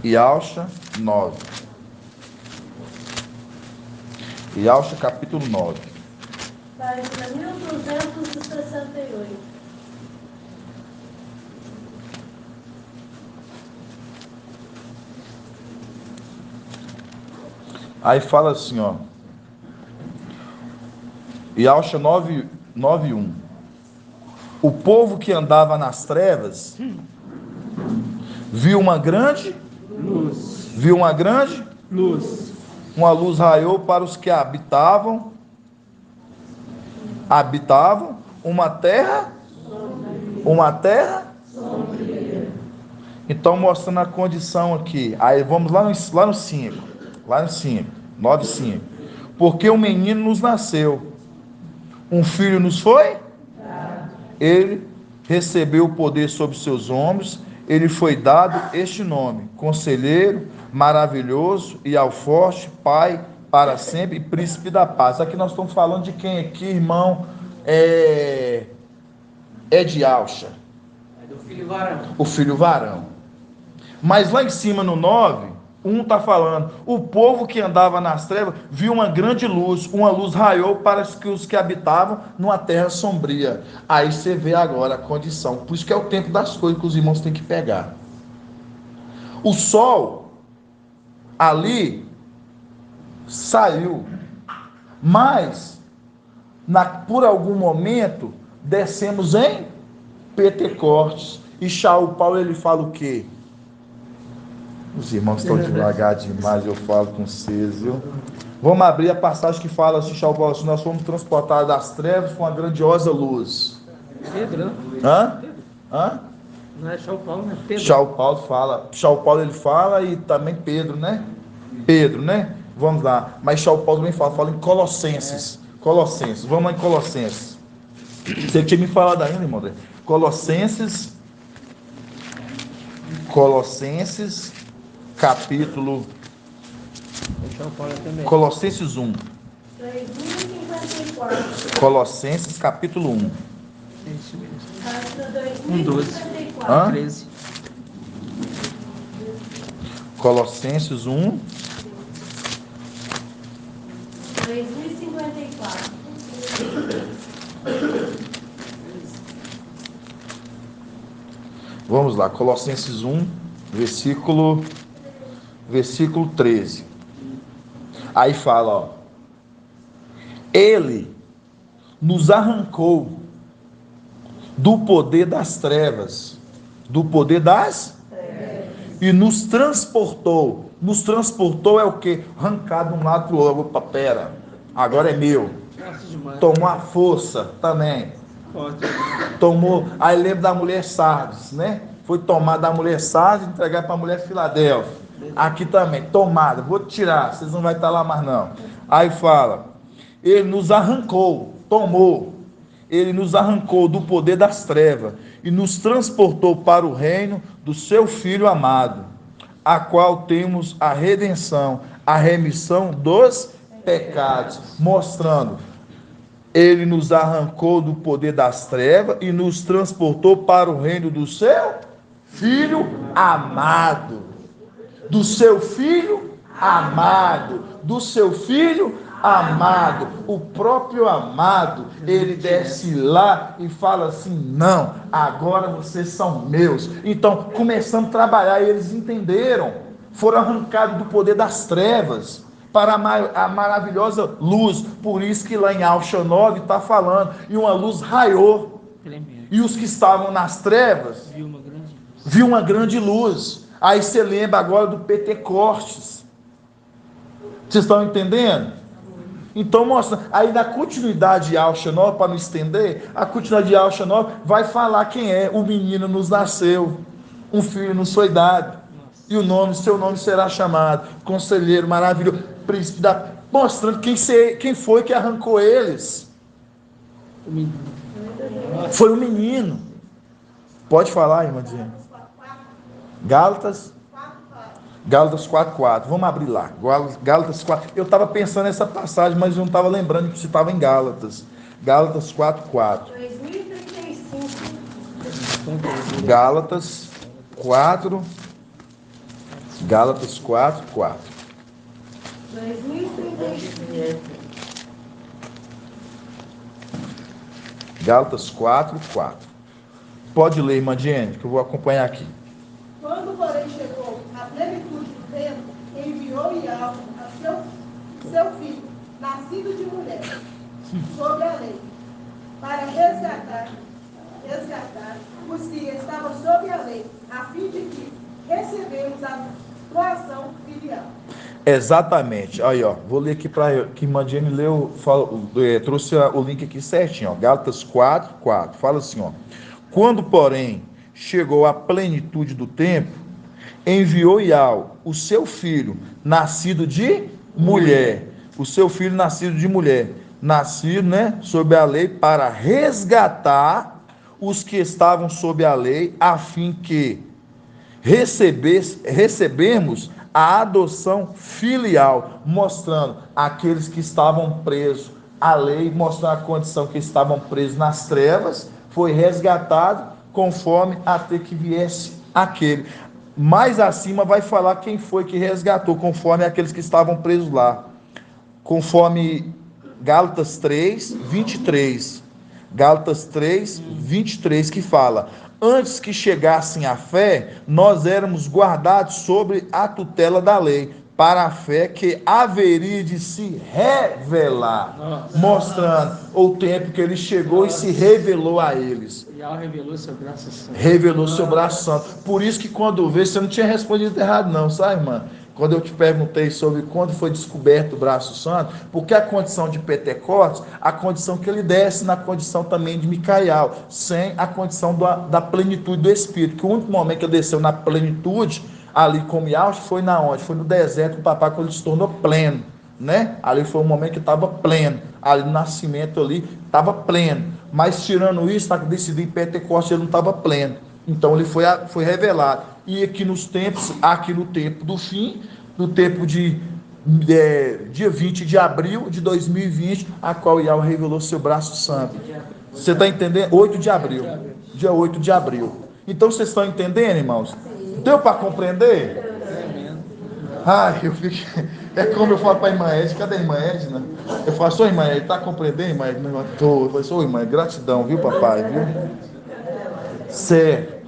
Ialcha 9. Ialcha capítulo 9. Página 1268. Aí fala assim, ó. Ialcha 9:1. O povo que andava nas trevas viu uma grande Luz. viu uma grande Luz. uma luz raiou para os que habitavam uma terra sombria. Então mostrando a condição aqui. Aí vamos lá no 5. Lá no 5, 9:5. Porque um menino nos nasceu, um filho nos foi, ele recebeu o poder sobre seus ombros, ele foi dado este nome: Conselheiro, Maravilhoso e ao Forte, Pai para sempre e Príncipe da Paz. Aqui nós estamos falando de quem aqui, irmão? É de Ialcha. É do filho varão. O filho varão. Mas lá em cima no 9, está falando: o povo que andava nas trevas viu uma grande luz, uma luz raiou para os que habitavam numa terra sombria. Aí você vê agora a condição. Por isso que é o tempo das coisas que os irmãos têm que pegar. O sol ali saiu, mas por algum momento descemos em Pentecostes. E Paulo ele fala o quê? Os irmãos estão devagar demais, eu falo com vocês, viu? Vamos abrir a passagem que fala assim, Paulo, assim: nós fomos transportados das trevas com uma grandiosa luz. Pedro, né? Hã? Não é Paulo, né? Pedro. Paulo ele fala e também Pedro, né? Vamos lá. Mas Paulo também fala em Colossenses. Colossenses, vamos lá em Colossenses. Você tinha me falado ainda, irmão? Colossenses, capítulo. Colossenses 1. 2054. Colossenses, capítulo 1. Página 1:12. 13. Colossenses 1. 2054. Vamos lá, Colossenses 1, versículo 13. Aí fala, ó: Ele nos arrancou do poder das trevas, e nos transportou. Nos transportou é o quê? Arrancar de um lado para o outro. Opa, pera, agora é meu. Tomou a força também. Tomou, aí lembra da mulher Sardes, né? Foi tomar da mulher Sardes e entregar para a mulher Filadélfia. Aqui também, tomada, vou tirar, vocês não vão estar lá mais não. Aí fala: ele nos arrancou, tomou, ele nos arrancou do poder das trevas e nos transportou para o reino do seu Filho amado, a qual temos a redenção, a remissão dos pecados, mostrando: ele nos arrancou do poder das trevas e nos transportou para o reino do seu Filho amado. Do seu Filho amado. Do seu Filho amado. O próprio amado, ele desce lá e fala assim: não, agora vocês são meus. Então, começamos a trabalhar e eles entenderam. Foram arrancados do poder das trevas para a maravilhosa luz. Por isso que lá em Ialcha 9 está falando: e uma luz raiou, e os que estavam nas trevas viu uma grande luz. Aí você lembra agora do Pentecostes. Vocês estão entendendo? Então mostra, aí na continuidade de Ialcha 9, para não estender, a continuidade de Ialcha 9 vai falar quem é: o menino nos nasceu, um filho nos foi dado, e seu nome será chamado Conselheiro, Maravilhoso, Príncipe da... mostrando quem foi que arrancou eles. Foi o menino. Pode falar, irmã Dina. Gálatas Gálatas 4:4. Vamos abrir lá. Gálatas 4. Eu estava pensando nessa passagem, mas eu não estava lembrando que você estava em Gálatas. Gálatas 4:4. 2035. Gálatas 4. Gálatas 4:4. 2035. Gálatas 4:4. Pode ler, irmã Jenny, que eu vou acompanhar aqui. Quando, porém, chegou a plenitude do tempo, enviou Iau a seu filho, nascido de mulher, sobre a lei, para resgatar os que estavam sob a lei, a fim de que recebemos a doação filial. Exatamente. Aí, ó, vou ler aqui para que irmã Jenny leu, trouxe o link aqui certinho, ó. Gálatas 4:4. Fala assim, ó. Quando, porém, chegou a plenitude do tempo, enviou Iau, o seu filho, nascido de mulher. O seu filho nascido de mulher. Nascido, né, sob a lei, para resgatar os que estavam sob a lei, a fim que recebemos a adoção filial, mostrando aqueles que estavam presos à lei, mostrando a condição que estavam presos nas trevas, foi resgatado conforme até que viesse aquele. Mais acima vai falar quem foi que resgatou, conforme aqueles que estavam presos lá. Conforme Gálatas 3:23. Gálatas 3:23, que fala: antes que chegassem à fé, nós éramos guardados sobre a tutela da lei, para a fé que haveria de se revelar, mostrando o tempo que ele chegou e se revelou a eles. Iau revelou seu braço santo. Revelou seu braço santo. Por isso que quando vê, você não tinha respondido errado não, sabe, irmã? Quando eu te perguntei sobre quando foi descoberto o braço santo, porque a condição de Pentecostes, a condição que ele desce na condição também de Micael, sem a condição da plenitude do Espírito, que o único momento que ele desceu na plenitude, ali como Iau, foi na onde? Foi no deserto do papai, quando ele se tornou pleno, né? Ali foi um momento que estava pleno, ali no nascimento ali, estava pleno, mas tirando isso, está decidido em Pentecostes, ele não estava pleno, então ele foi revelado. E aqui nos tempos, aqui no tempo do fim, no tempo de dia 20 de abril de 2020, a qual Iau revelou seu braço santo. Você está entendendo? 8 de abril. Dia 8 de abril. Então vocês estão entendendo, irmãos? Deu para compreender? Ai, eu fico... É como eu falo para a irmã Edna, cadê a irmã Edna? Eu falo, sou irmã Edna, está compreendendo, irmã Edna? Eu falo, sou irmã, gratidão, viu, papai? Viu? Certo.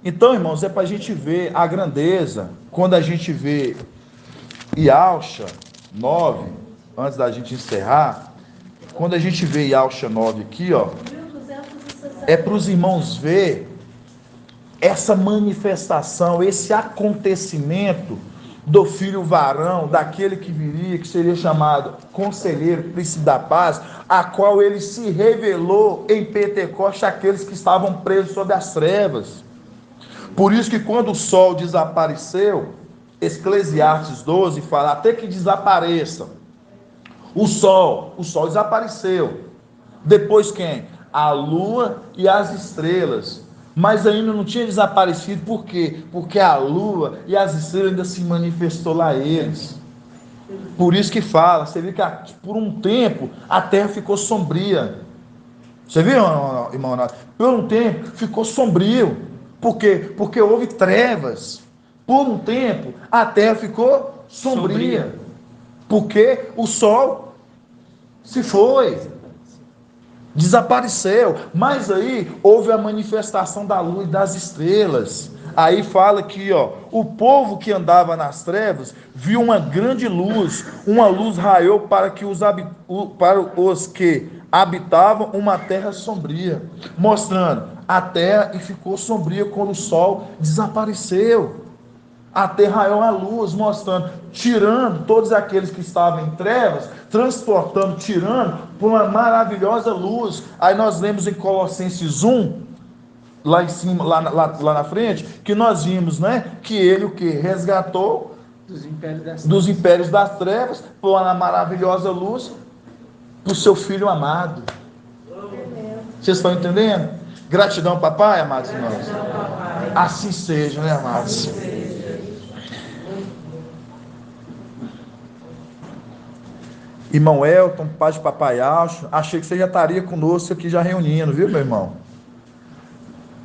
Então, irmãos, é para a gente ver a grandeza, quando a gente vê Iauxa 9, antes da gente encerrar, quando a gente vê Iauxa 9 aqui, ó, é para os irmãos ver essa manifestação, esse acontecimento do filho varão, daquele que viria, que seria chamado Conselheiro, Príncipe da Paz, a qual ele se revelou em Pentecostes àqueles que estavam presos sob as trevas. Por isso que quando o sol desapareceu, Eclesiastes 12 fala, até que desapareça o sol desapareceu. Depois quem? A lua e as estrelas. Mas ainda não tinha desaparecido, por quê? Porque a lua e as estrelas ainda se manifestou lá eles. Por isso que fala, você vê que por um tempo a terra ficou sombria. Você viu, irmão? Por um tempo ficou sombrio. Por quê? Porque houve trevas. Por um tempo, a terra ficou sombria. Porque o sol se foi. Desapareceu. Mas aí houve a manifestação da luz e das estrelas. Aí fala que, ó, o povo que andava nas trevas viu uma grande luz. Uma luz raiou para os que habitavam uma terra sombria, mostrando a terra e ficou sombria quando o sol desapareceu. A terra raiou a luz, mostrando, tirando todos aqueles que estavam em trevas, transportando, tirando por uma maravilhosa luz. Aí nós lemos em Colossenses 1, lá em cima, lá na frente, que nós vimos, né, que ele o que resgatou dos impérios das trevas por uma maravilhosa luz para o seu filho amado. Vocês estão entendendo? Gratidão, papai, amados irmãos. Assim seja, né, amados? Irmão Elton, pai de Papai Alcho, achei que você já estaria conosco aqui já reunindo, viu, meu irmão?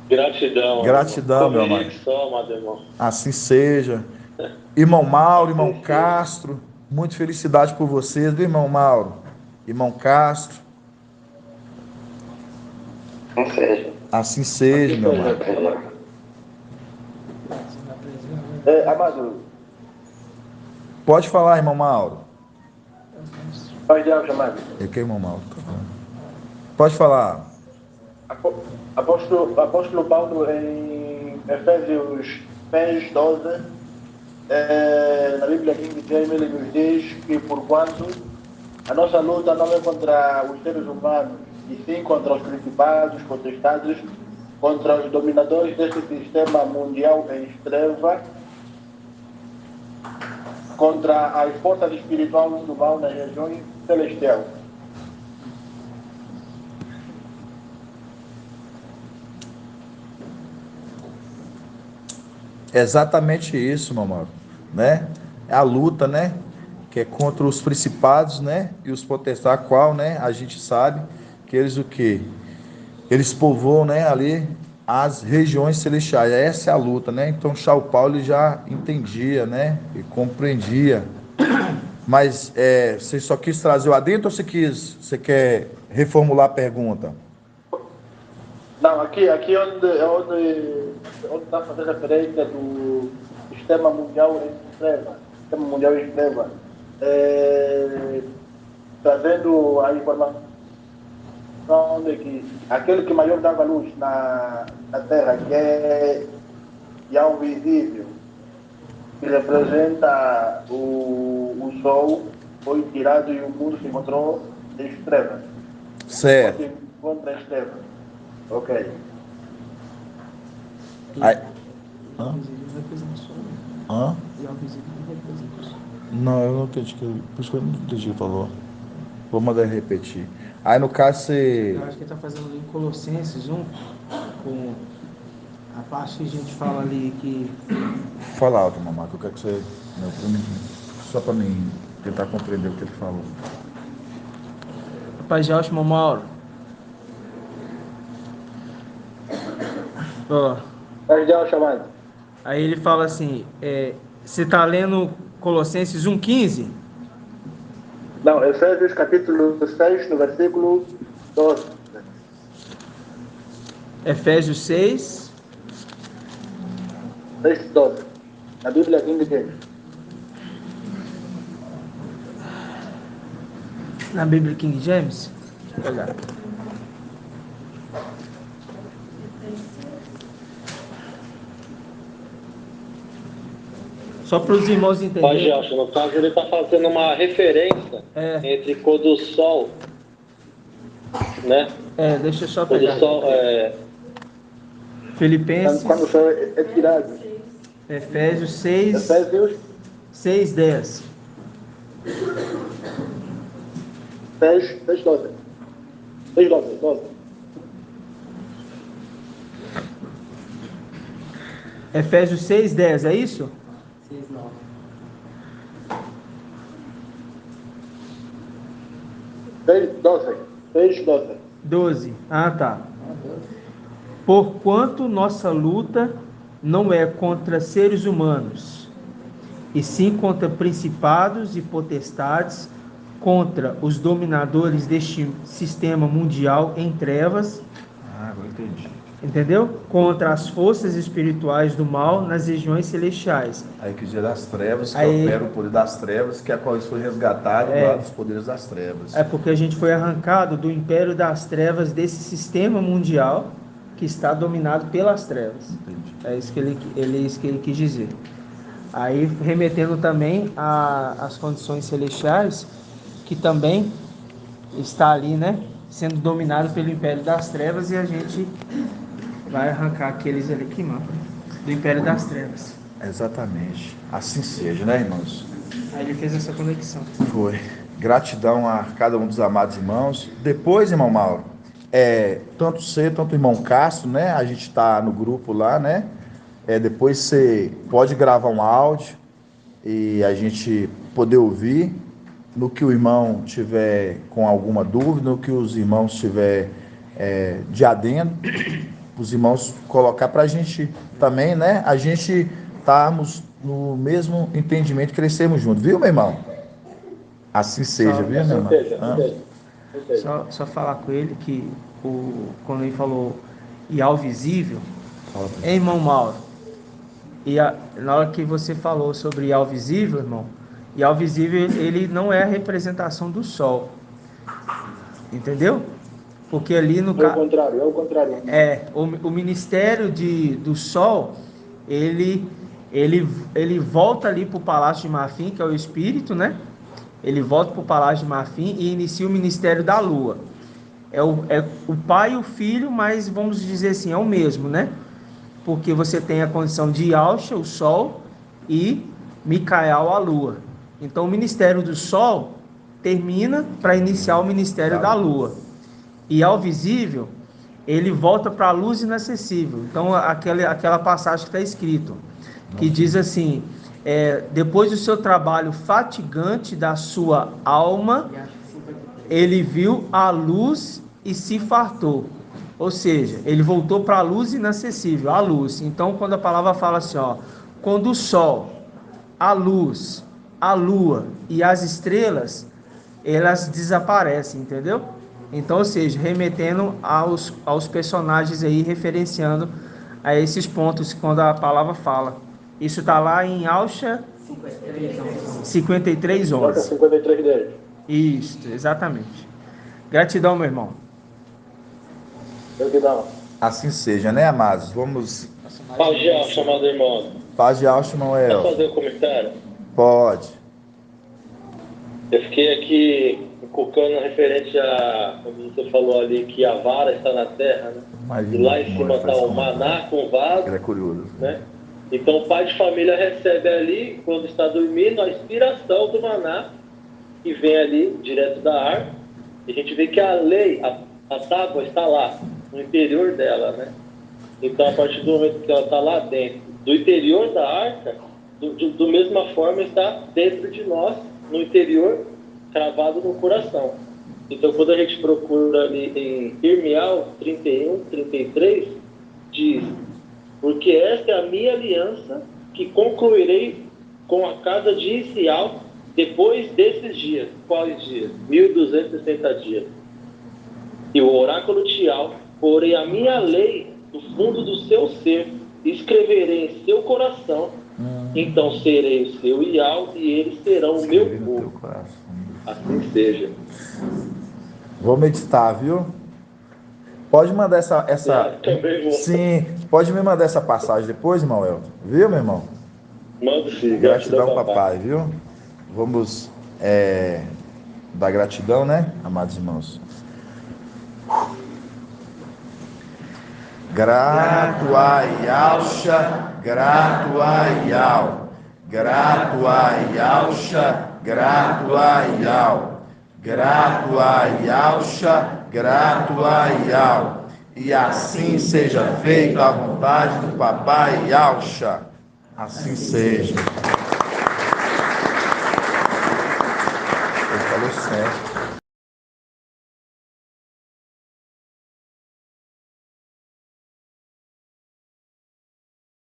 Gratidão. Gratidão, meu amado. Só, amado irmão. Assim seja. Irmão Mauro, irmão Castro, muita felicidade por vocês, viu, irmão Mauro? Irmão Castro. Assim seja, meu amado. Amado. Pode falar, irmão Mauro. Pode dar, amado. Eu que irmão Mauro. Pode falar. Apóstolo Paulo em Efésios 10, 12, na Bíblia King James, ele nos diz que porquanto a nossa luta não é contra os seres humanos, e sim contra os principados, potestades, contra os dominadores deste sistema mundial em treva, contra as forças espirituais do mal nas regiões celestiais. Exatamente isso, meu amor, né? É a luta, né? Que é contra os principados, né? E os potestades, a qual, né? A gente sabe que eles o quê? Eles povoam, né? Ali as regiões celestiais. Essa é a luta, né? Então, São Paulo já entendia, né? E compreendia. Mas você só quis trazer o adentro ou você quer reformular a pergunta? Não, aqui onde está fazendo referência do sistema mundial em treva, trazendo a informação de que aquele que maior dava luz na Terra, que é o visível, que representa o Sol, foi tirado e o mundo se encontrou em trevas. Certo. Se encontra em trevas. Ok. Aí. Hã? Não, eu não entendi. Por isso que eu não entendi o que falou. Vou mandar ele repetir. Aí no caso você. Eu acho que ele está fazendo ali em Colossenses 1, com a parte que a gente fala ali que. Fala alto, mamãe, que eu quero que você. Só para mim tentar compreender o que ele falou. Pai de Alcho, Mauro. Ó. Chamado. Aí ele fala assim, você está lendo Colossenses 1,15? Não, Efésios capítulo 6, no versículo 12. Efésios 6. 6, 12. Na Bíblia King James. Na Bíblia King James? Deixa eu pegar. Só para os irmãos entenderem. Gelson, no caso ele está fazendo uma referência entre cor do sol, né? Deixa eu só cor pegar. Do sol, Filipenses. Quando o sol é tirado. Efésios 6. Efésios 6, 10. 6, 12. 6, 12. Efésios 6, 10, é isso? 6, 9. 6, 12. 12. Ah, tá. Porquanto nossa luta não é contra seres humanos, e sim contra principados e potestades, contra os dominadores deste sistema mundial em trevas. Agora entendi. Entendeu? Contra as forças espirituais do mal nas regiões celestiais. Aí que dia das trevas, que Aí, opera o poder das trevas, que é a qual foi resgatado lá dos poderes das trevas. É porque a gente foi arrancado do império das trevas, desse sistema mundial que está dominado pelas trevas. Entendi. É isso que ele quis dizer. Aí remetendo também às condições celestiais, que também está ali, né? Sendo dominado pelo império das trevas, e a gente vai arrancar aqueles ali que matam do império das trevas. Exatamente. Assim seja, né, irmãos? Aí ele fez essa conexão. Foi. Gratidão a cada um dos amados irmãos. Depois, irmão Mauro, tanto você, tanto o irmão Castro, né? A gente está no grupo lá, né? Depois você pode gravar um áudio e a gente poder ouvir, no que o irmão tiver com alguma dúvida, no que os irmãos tiver de adendo, os irmãos colocar para a gente também, né? A gente estarmos no mesmo entendimento, crescermos juntos, viu, meu irmão? Assim seja, viu, meu irmão? Só falar com ele que quando ele falou e ao visível, irmão Mauro, na hora que você falou sobre ao visível, irmão, e ao visível ele não é a representação do sol, entendeu? Porque ali no caso é o contrário. O ministério do sol, ele volta ali para o Palácio de Marfim, que é o Espírito, né? Ele volta para o Palácio de Marfim e inicia o ministério da Lua. É o pai e o filho, mas vamos dizer assim, é o mesmo, né? Porque você tem a condição de Yahshua, o Sol, e Micael, a Lua. Então o ministério do Sol termina para iniciar o ministério da Lua. E ao visível, ele volta para a luz inacessível. Então aquela passagem que está escrito, que diz assim: depois do seu trabalho fatigante da sua alma, ele viu a luz e se fartou. Ou seja, ele voltou para a luz inacessível, a luz. Então, quando a palavra fala assim, quando o sol, a luz, a lua e as estrelas, elas desaparecem, entendeu? Então, ou seja, remetendo aos personagens aí, referenciando a esses pontos quando a palavra fala. Isso está lá em Alcha 53:11. 53 dele. Isso, exatamente. Gratidão, meu irmão. Gratidão. Assim seja, né, amados? Vamos. Paz de alma, chamado irmão. Paz de alma, Manuel. Posso fazer um comentário? Pode. Eu fiquei aqui colocando referente a, como você falou ali, que a vara está na terra, né? Imagina, e lá em cima está o maná com vaso. Ele é curioso. Né? Então o pai de família recebe ali, quando está dormindo, a inspiração do maná, que vem ali, direto da arca. E a gente vê que a lei, a tábua está lá, no interior dela, né? Então, a partir do momento que ela está lá dentro, do interior da arca, do mesma forma está dentro de nós, no interior, cravado no coração. Então, quando a gente procura ali em Irmial 31, 33, diz: porque esta é a minha aliança que concluirei com a casa de Israel depois desses dias. Quais dias? 1260 dias. E o oráculo de Al, porém a minha lei do fundo do seu ser, escreverei em seu coração, então serei o seu Ial e eles serão o meu povo. Assim seja. Vou meditar, viu? Pode mandar essa... Sim, pode me mandar essa passagem depois, irmão Elton. Viu, meu irmão? Mando sim. Gratidão, papai, viu? Vamos dar gratidão, né, amados irmãos? Grato a Yahshua, grato a Yahweh, grato a Yahshua, grato a Yahweh, grato a Yahshua, grato a Yahweh. E assim seja feita a vontade do papai Yahshua. Assim seja. Ele falou certo.